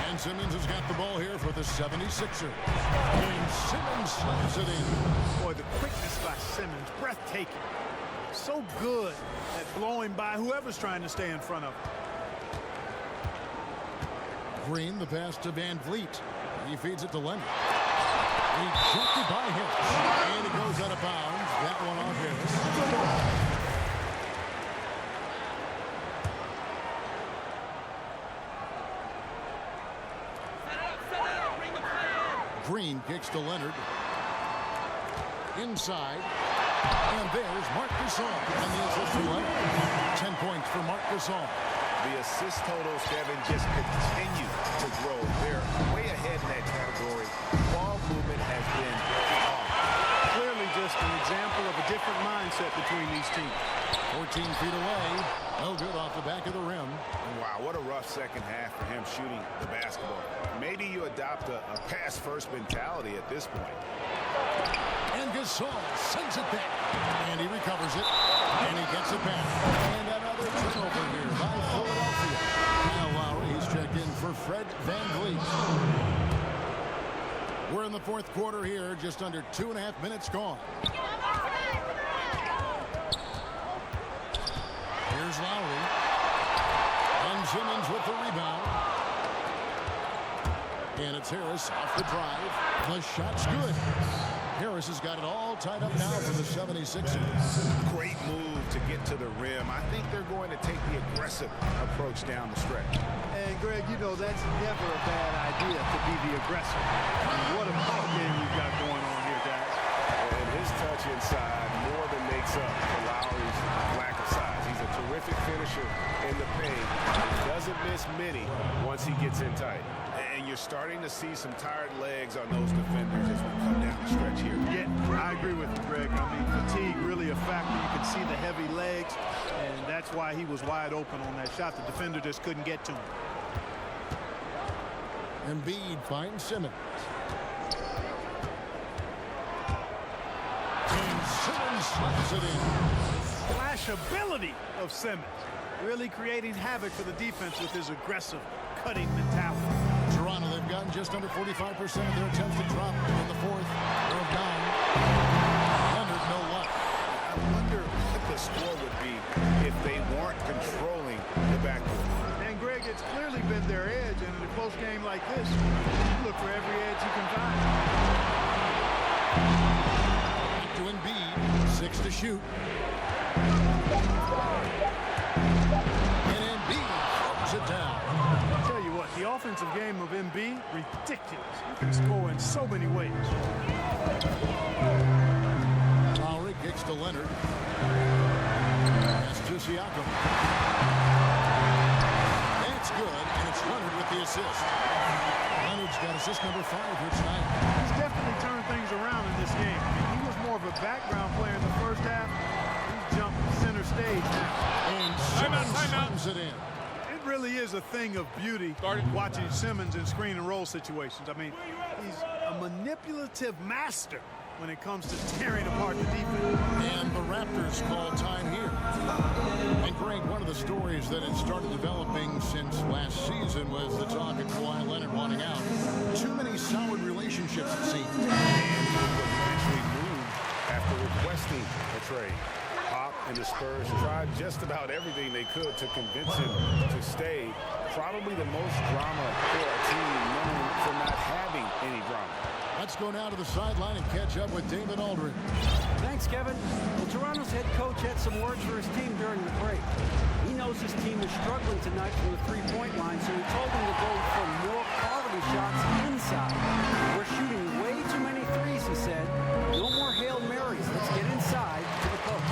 And Simmons has got the ball here for the 76ers. And Simmons slaps it in. Boy, the quickness by Simmons, breathtaking. So good at blowing by whoever's trying to stay in front of him. Green, the pass to Van Vliet. He feeds it to Leonard. Rejected by Harris. And it goes out of bounds. That one off Harris. Green kicks to Leonard. Inside. And there's Marc Gasol. And the assist for Leonard. 10 points for Marc Gasol. The assist totals, Kevin, just continue to grow. They're way ahead in that category. Ball movement has been off. Clearly just an example of a different mindset between these teams. 14 feet away. No good off the back of the rim. Wow, what a rough second half for him shooting the basketball. Maybe you adopt a pass-first mentality at this point. And Gasol sends it back. And he recovers it. And he gets it back. And another turnover here by Philadelphia. Now Lowry, he's checked in for Fred VanVleet. We're in the fourth quarter here, just under 2.5 minutes gone. Here's Lowry. And Simmons with the rebound. And it's Harris off the drive. The shot's good. Harris has got it all tied up now for the 76ers. Great move to get to the rim. I think they're going to take the aggressive approach down the stretch. And Greg, you know that's never a bad idea to be the aggressor. I mean, what a ball game you've got going on here, guys. And his touch inside more than makes up for Lowry's lack of size. He's a terrific finisher in the paint. He doesn't miss many once he gets in tight. And you're starting to see some tired legs on those defenders as we come down the stretch here. Yeah, I agree with you, Greg. I mean, fatigue really a factor. You can see the heavy legs, and that's why he was wide open on that shot. The defender just couldn't get to him. Embiid finds Simmons. And Simmons slaps it in. The flashability of Simmons, really creating havoc for the defense with his aggressive cutting mentality. Toronto, they've gotten just under 45% of their attempts to drop in the fourth. They're down. Leonard, no luck. I wonder what the score would be if they weren't controlling the backcourt. And Greg, it's clearly been their edge, and in a close game like this, you look for every edge you can find. Back to Embiid, 6 to shoot. And Embiid throws it down. I'll tell you what, the offensive game of Embiid, ridiculous. He can score in so many ways. Lowry kicks to Leonard. Pass to Siakam. That's good, and it's Leonard with the assist. assist number 5 here tonight. He's definitely turned things around in this game. I mean, he was more of a background player in the first half. He's jumped center stage now. And Simmons slams it in. It really is a thing of beauty watching Simmons in screen and roll situations. I mean, he's a manipulative master when it comes to tearing apart the defense. And the Raptors call time here. And Greg, one of the stories that had started developing since last season was the talk of Kawhi Leonard wanting out. Too many solid relationships, it seems. And he was eventually moved after requesting a trade. Pop and the Spurs tried just about everything they could to convince him to stay. Probably the most drama for a team known for not having any drama. Let's go now to the sideline and catch up with David Aldridge. Thanks, Kevin. Well, Toronto's head coach had some words for his team during the break. He knows his team is struggling tonight from the three-point line, so he told them to go for more quality shots inside. We're shooting way too many threes, he said. No more Hail Marys. Let's get inside to the post.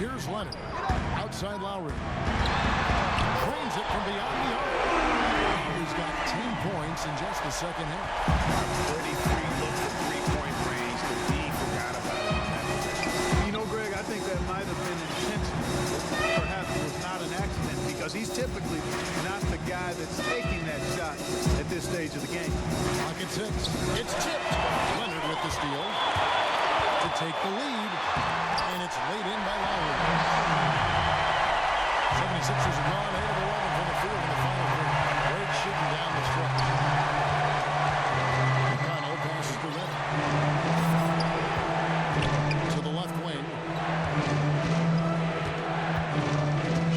Here's Leonard. Outside Lowry. Trains it from beyond the arc. He's got 10 points in just the second half. 33 looks at three-point range. The D forgot about it. You know, Greg, I think that might have been intentional. Perhaps it was not an accident because he's typically not the guy that's taking that shot at this stage of the game. Clock at 6. It's tipped. Leonard with the steal to take the lead. And it's laid in by Lowry. 76ers have gone 8 of 11 from the field in the final quarter. Great shooting down the stretch. McConnell passes to Reddick. To the left wing.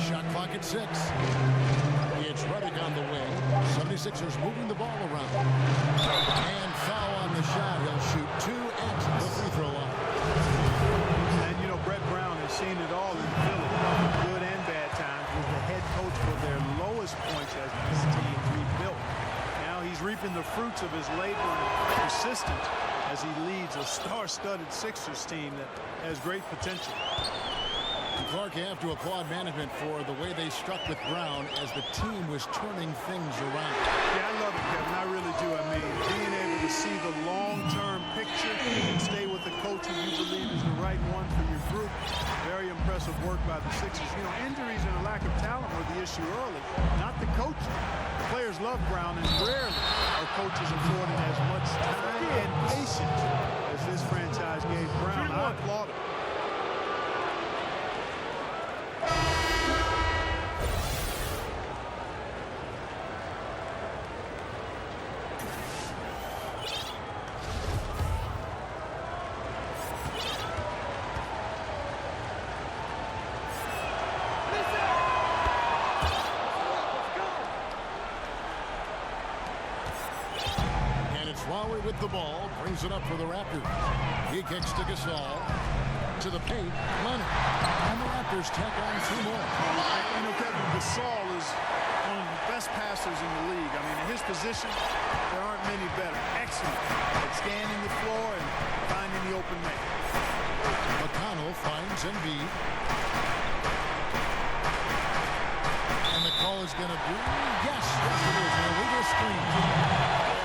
Shot clock at 6. It's Reddick on the wing. 76ers moving the ball around. And foul on the shot. He'll shoot 2 at the free throw line. And, you know, Brett Brown has seen it all in Philly, good and bad times, was the head coach for their lowest points as this team rebuilt. Now he's reaping the fruits of his labor and persistence as he leads a star-studded Sixers team that has great potential. Clark, you have to applaud management for the way they stuck with Brown as the team was turning things around. Yeah, I love it, Kevin. I really do. I mean, being able to see the long-term picture and stay with the coach who you believe is the right one for your group. Very impressive work by the Sixers. You know, injuries and a lack of talent were the issue early, not the coaching. The players love Brown, and rarely are coaches afforded as much time and patience as this franchise gave Brown. I applaud him. Lowry with the ball, brings it up for the Raptors. He kicks to Gasol. To the paint, Leonard. And the Raptors tack on 2 more. You know, Kevin, Gasol is one of the best passers in the league. I mean, in his position, there aren't many better. Excellent at scanning the floor and finding the open man. McConnell finds Embiid. And the call is going to be, yes, it is an illegal screen.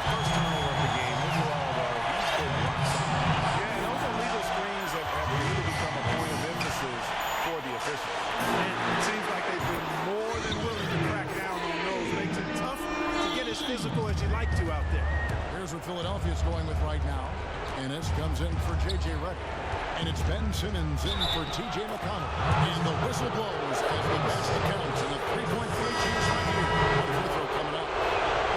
First turnover of the game. Overall, though, he's been rock solid. Yeah, and those illegal screens have really become a point of emphasis for the officials. And it seems like they've been more than willing to crack down on those. Makes it tough to get as physical as you'd like to out there. Here's what Philadelphia's going with right now. Ennis comes in for J.J. Redick. And it's Ben Simmons in for T.J. McConnell. And the whistle blows as the basket counts. And the three-point play chance right here. One free throw coming up.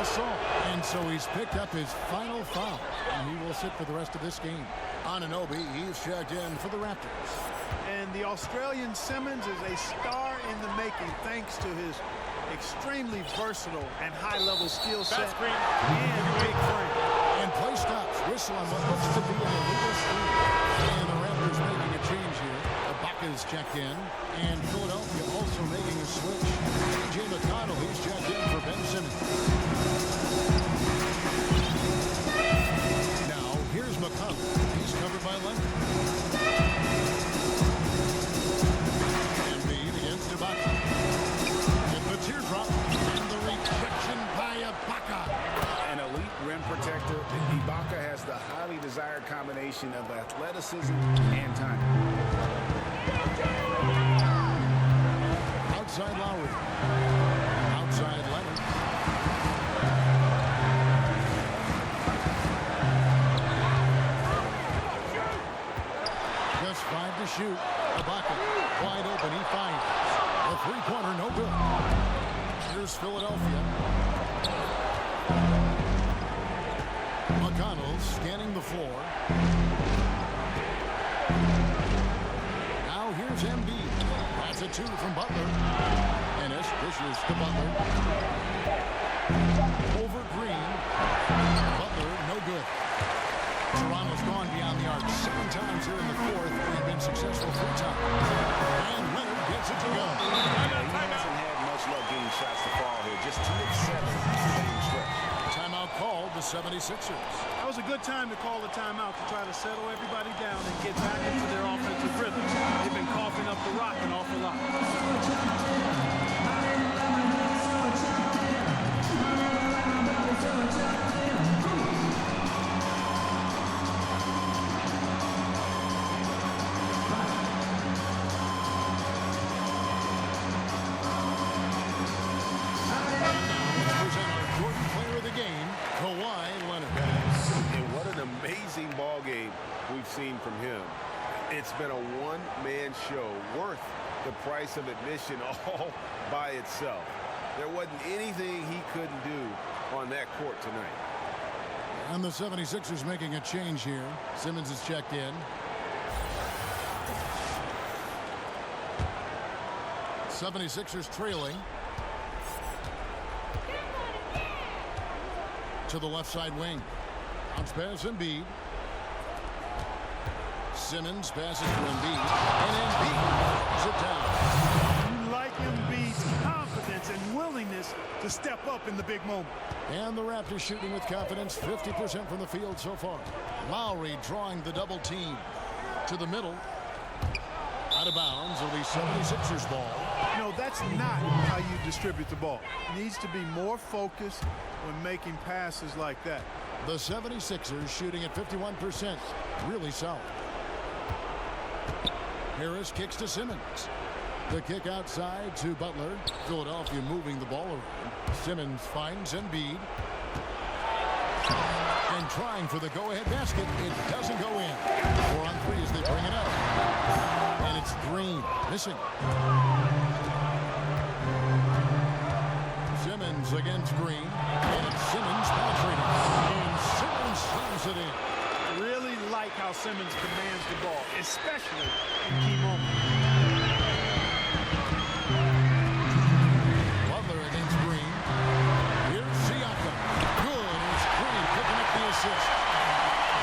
Assault. And so he's picked up his final foul. And he will sit for the rest of this game. Anunoby, he's checked in for the Raptors. And the Australian Simmons is a star in the making thanks to his extremely versatile and high-level skill set and big frame. And play stops. Whistle on what looks to be an illegal screen. And the Raptors making a change here. Ibaka's checked in. And Philadelphia also making a switch. T.J. McConnell, he's checked in for Ben Simmons. Now, here's McConnell. He's covered by Leonard. Embiid against Ibaka. rim protector. Ibaka has the highly desired combination of athleticism and time. Outside Lowry. Outside Leonard. Just 5 to shoot. Ibaka wide open. He finds the three-pointer. No good. Here's Philadelphia. McConnell scanning the floor. Now here's Embiid. That's a 2 from Butler. Ennis pushes to Butler. Over Green. Butler, no good. Toronto's gone beyond the arc 7 times here in the fourth. They've been successful 3 times. And Leonard gets it to go. He hasn't had much luck getting shots to fall here. Just 2 of 7 game stretch. Timeout called the 76ers. That was a good time to call the timeout to try to settle everybody down and get back into their offensive rhythm. They've been coughing up the rock an awful lot. Amazing ball game we've seen from him. It's been a one-man show worth the price of admission all by itself. There wasn't anything he couldn't do on that court tonight. And the 76ers making a change here. Simmons is checked in. '76ers trailing. To the left side wing. Bounce pass Embiid. Simmons passes to Embiid. And Embiid throws it down. You like Embiid's confidence and willingness to step up in the big moment. And the Raptors shooting with confidence, 50% from the field so far. Lowry drawing the double team. To the middle. Out of bounds. It'll be 76ers ball. No, that's not how you distribute the ball. It needs to be more focused when making passes like that. The 76ers shooting at 51%. Really solid. Harris kicks to Simmons. The kick outside to Butler. Philadelphia moving the ball around. Simmons finds Embiid. And trying for the go-ahead basket. It doesn't go in. 4 on 3 as they bring it up. And it's Green missing. Simmons against Green. And it's Simmons penetrating. And Simmons slams it in. Really like how Simmons commands the ball, especially in key moments. Butler against Green. Here's Siakam. Good. It's Green picking up the assist.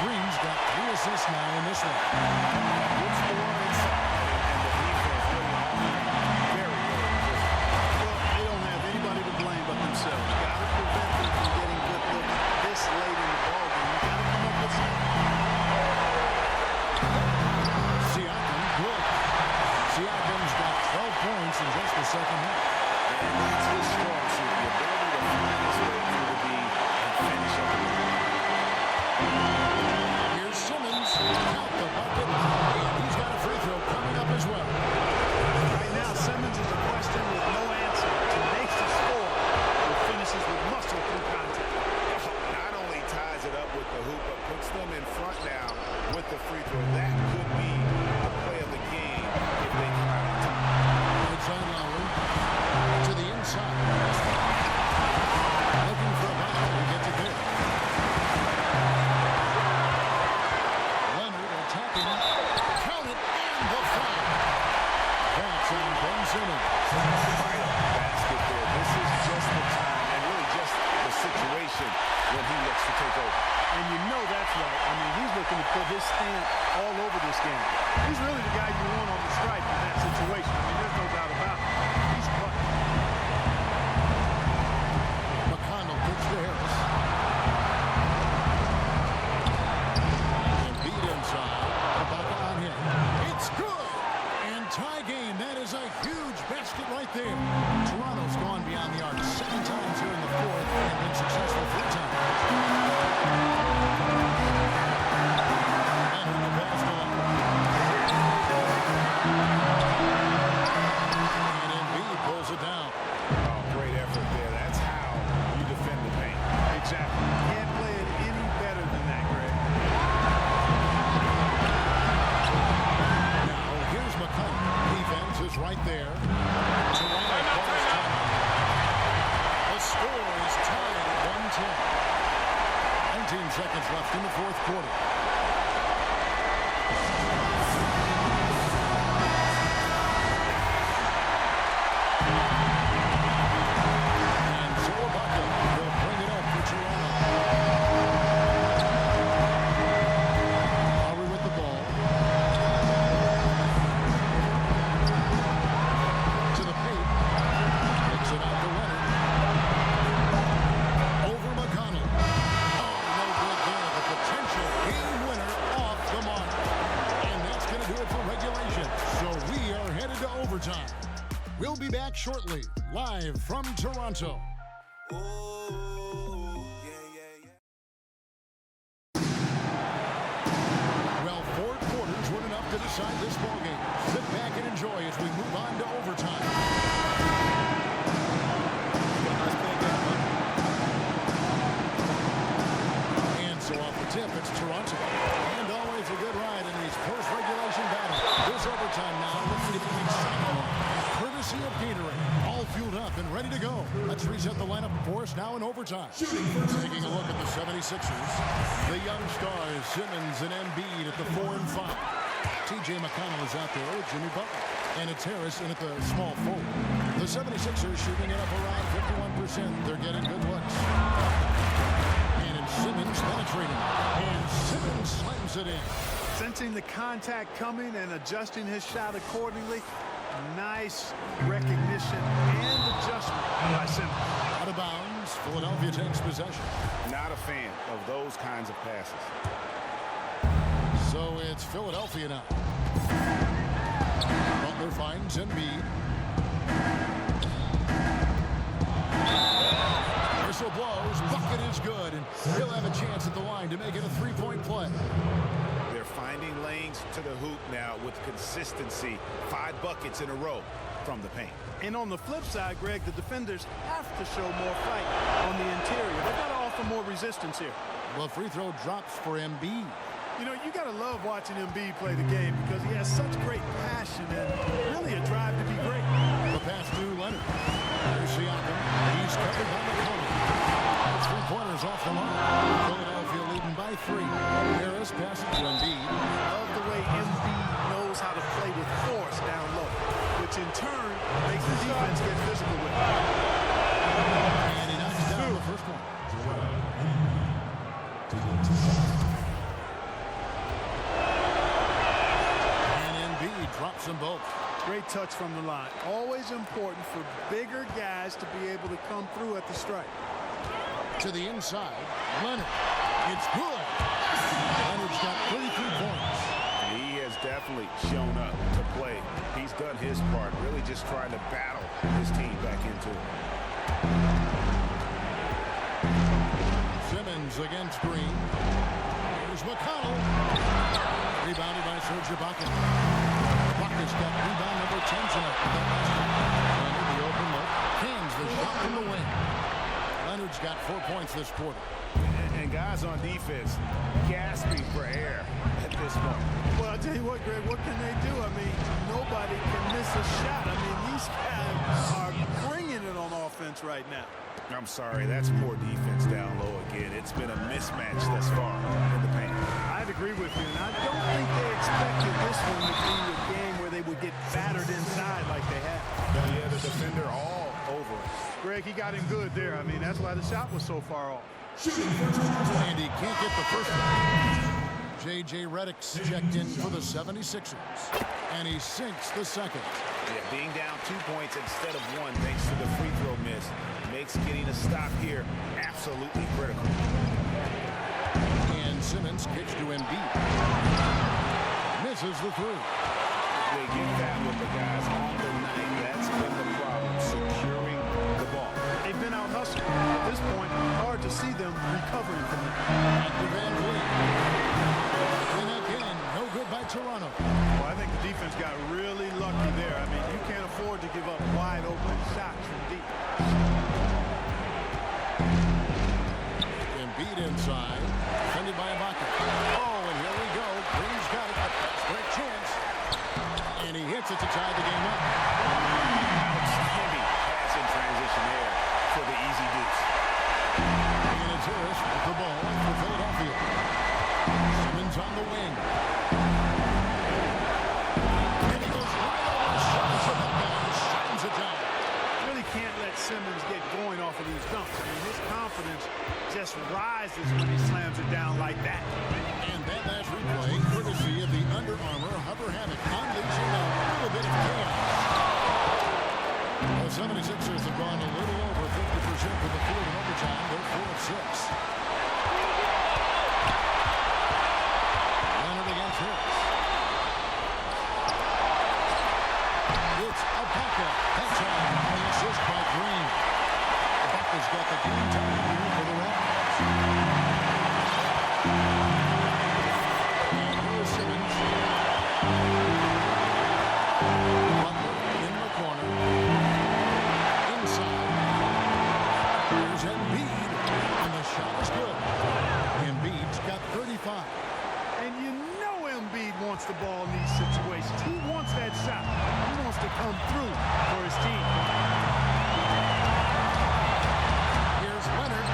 Green's got 3 assists now in this one. It's the one inside, and the defense really very Well, they don't have anybody to blame but themselves. Got to prevent them from getting good looks this late in the ball game. You got to come up with something. Siakam, good. Siakam's got 12 points in just the second half. And that's his strong suit, the ability to find his way through the D and finish up the game. Here's Simmons. Count the bucket. And he's got a free throw coming up as well. Right now, Simmons is a question with no answer. Makes the score and finishes with muscle through contact. Not only ties it up with the hoop, but puts them in front now with the free throw. That could be the play of the game if they come out on top. Outside Lowry. To the inside. Looking for a foul. He gets it good. Leonard attacking. Count it. And the foul. That's on Ben Simmons. Right up the basket there. This is just the time and really just the situation when he looks to take over. And you know that's right. I mean, he's looking to put his stamp all over this game. He's really the guy you want on the stripe in that situation. I mean, there's no doubt about it. He's clutch. McConnell pitch to Harris. And beat inside. Ibaka on him. It's good. And tie game. That is a huge basket right there. Toronto's gone beyond the arc 7 times here in the fourth and been successful 3 times. seconds left in the fourth quarter. And Shuajota will bring it up for Toronto. Lowry with the ball. To the paint. Takes it out to Leonard. Over McConnell. Oh, no good there. The potential game winner off the mark. And that's going to do it for regulation. So we are headed to overtime. We'll be back shortly, live from Toronto. Well, 4 quarters weren't enough to decide this ballgame. Sit back and enjoy as we move on to overtime. And so off the tip, it's Toronto. And always a good ride in these post-regulation battles. This overtime now looking to be an exciting one. Courtesy of Gatorade. All fueled up and ready to go. Let's reset the lineup for us now in overtime. Taking a look at the 76ers. The young stars, Simmons and Embiid at the 4 and 5. TJ McConnell is out there with Jimmy Butler. And it's Harris in at the small forward. The 76ers shooting it up around 51%. They're getting good looks. And Simmons penetrating. And Simmons slams it in. Sensing the contact coming and adjusting his shot accordingly. Nice recognition and adjustment by Simmons. Out of bounds, Philadelphia takes possession. Not a fan of those kinds of passes. So it's Philadelphia now. Butler finds Embiid. Whistle blows, bucket is good, and he'll have a chance at the line to make it a 3-point play. They're finding lanes to the hoop now with consistency. 5 buckets in a row from the paint. And on the flip side, Greg, the defenders have to show more fight on the interior. They've got to offer more resistance here. Well, free throw drops for Embiid. You know, you got to love watching Embiid play the game because he has such great passion and really a drive to be great. The pass to Leonard. There's Siakam. He's covered by McConnell. 3-pointers off the line. Philadelphia leading by 3. Harris passes to Embiid. Love the way Embiid knows how to play with force down low, which in turn makes the defense get physical with him. And he knocks down the first one. And Embiid drops them both. Great touch from the line. Always important for bigger guys to be able to come through at the strike. To the inside, Leonard. It's good. Leonard's got 33 points. He has definitely shown up to play. He's done his part, really just trying to battle his team back into it. Simmons against Green. Here's McConnell. Rebounded by Serge Ibaka. Ibaka's got rebound number 10 tonight. Leonard, the open look. Cans the shot from the wing. Leonard's got 4 points this quarter. And guys on defense gasping for air at this point. Well, I'll tell you what, Greg, what can they do? I mean, nobody can miss a shot. I mean, these guys are bringing it on offense right now. I'm sorry, that's poor defense down low again. It's been a mismatch thus far in the paint. I'd agree with you, and I don't think they expected this one to be a game where they would get battered inside like they have. Yeah, the defender all over it. Greg, he got him good there. I mean, that's why the shot was so far off. And he can't get the first one. J.J. Redick's checked in for the 76ers. And he sinks the second. Yeah, being down 2 points instead of 1 thanks to the free throw miss makes getting a stop here absolutely critical. And Simmons kicks to Embiid. Misses the 3. They get that with the guys on the night. That's been the problem, securing the ball. They've been out hustled. At this point, hard to see them recovering from it. After Van Vliet. And again, no good by Toronto. Well, I think the defense got really lucky there. I mean, you can't afford to give up wide open shots from deep. Embiid inside. Defended by Ibaka. Oh, and here we go. Green's got it. Great chance. And he hits it to tie the game up. Outstanding pass in transition there for the easy deuce. And it's Harris with the ball for Philadelphia. just rises when he slams it down like that. And that last replay, courtesy of the Under Armour Hover Hammock, unleashing a little bit of chaos. The 76ers have gone a little over 50% from the field in overtime. They're 4 of 6. Leonard against Hicks. It's Ibaka. That's on the assist by Green. Ibaka's got the game time here for the Raptors. And here's Simmons. Butler in the corner. Inside. There's Embiid. And the shot is good. Embiid's got 35. And you know Embiid wants the ball in these situations. He wants that shot. He wants to come through for his team. Here's Leonard.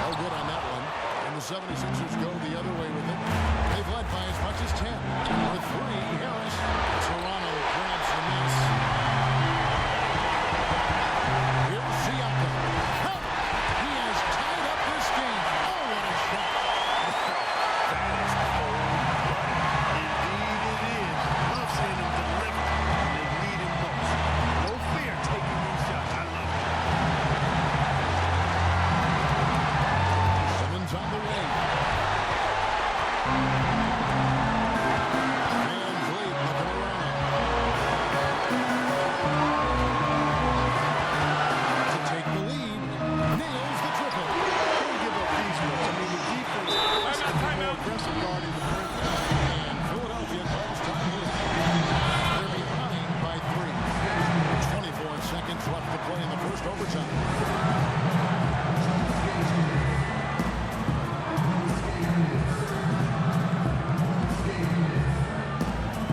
No good on that one. And the 76ers go the other way with it. They've led by as much as 10. With 3, Harris. Toronto grabs the miss. Here's Siakam. Cover. He has tied up this game. Oh, what a shot. That is cold. Indeed it is. Love seeing him deliver when they need him most. No fear taking these shots. I love it. Simmons on the way. Van Vliet looking around. To take the lead. Nails the triple. Don't give up these ones. I mean, the defense has to be more aggressive guarding the rim. And Philadelphia calls time in. They're behind by 3. 24 seconds left to play in the first overtime.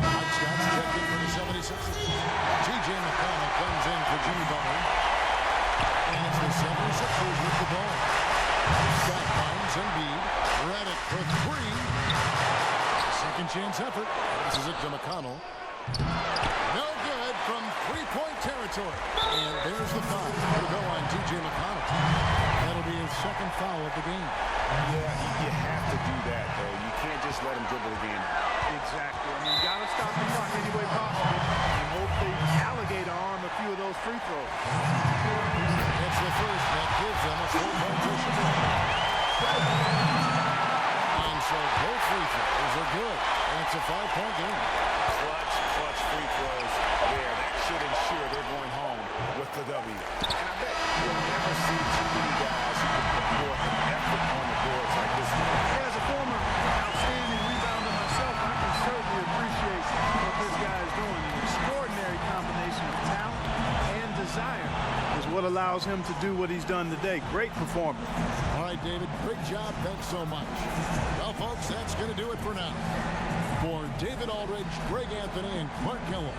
Mike Scott's checked in for the 76ers. TJ McConnell comes in for Jimmy Butler. And it's the 76ers with the ball. Scott finds Embiid. Redick for 3. Second chance effort. This is it to McConnell. No good from three-point territory. And there's the foul. It'll go on TJ McConnell. That'll be his second foul of the game. Yeah, you have to do that, though. You can't just let him dribble the game out. Exactly. I mean, you got to stop the clock any way possible and hope they alligator arm a few of those free throws. That's the first that gives them a 4-point cushion. And so both free throws are good. And it's a 5-point game. Clutch free throws there. That should ensure they're going home with the W. And I bet you'll never see too many guys who can put forth an effort on the boards like this one. As a former outstanding rebounder myself, I can certainly appreciate what this guy is doing. An extraordinary combination of talent and desire is what allows him to do what he's done today. Great performance. All right, David, great job. Thanks so much. Well, folks, that's going to do it for now. For David Aldridge, Greg Anthony, and Clark Kellogg.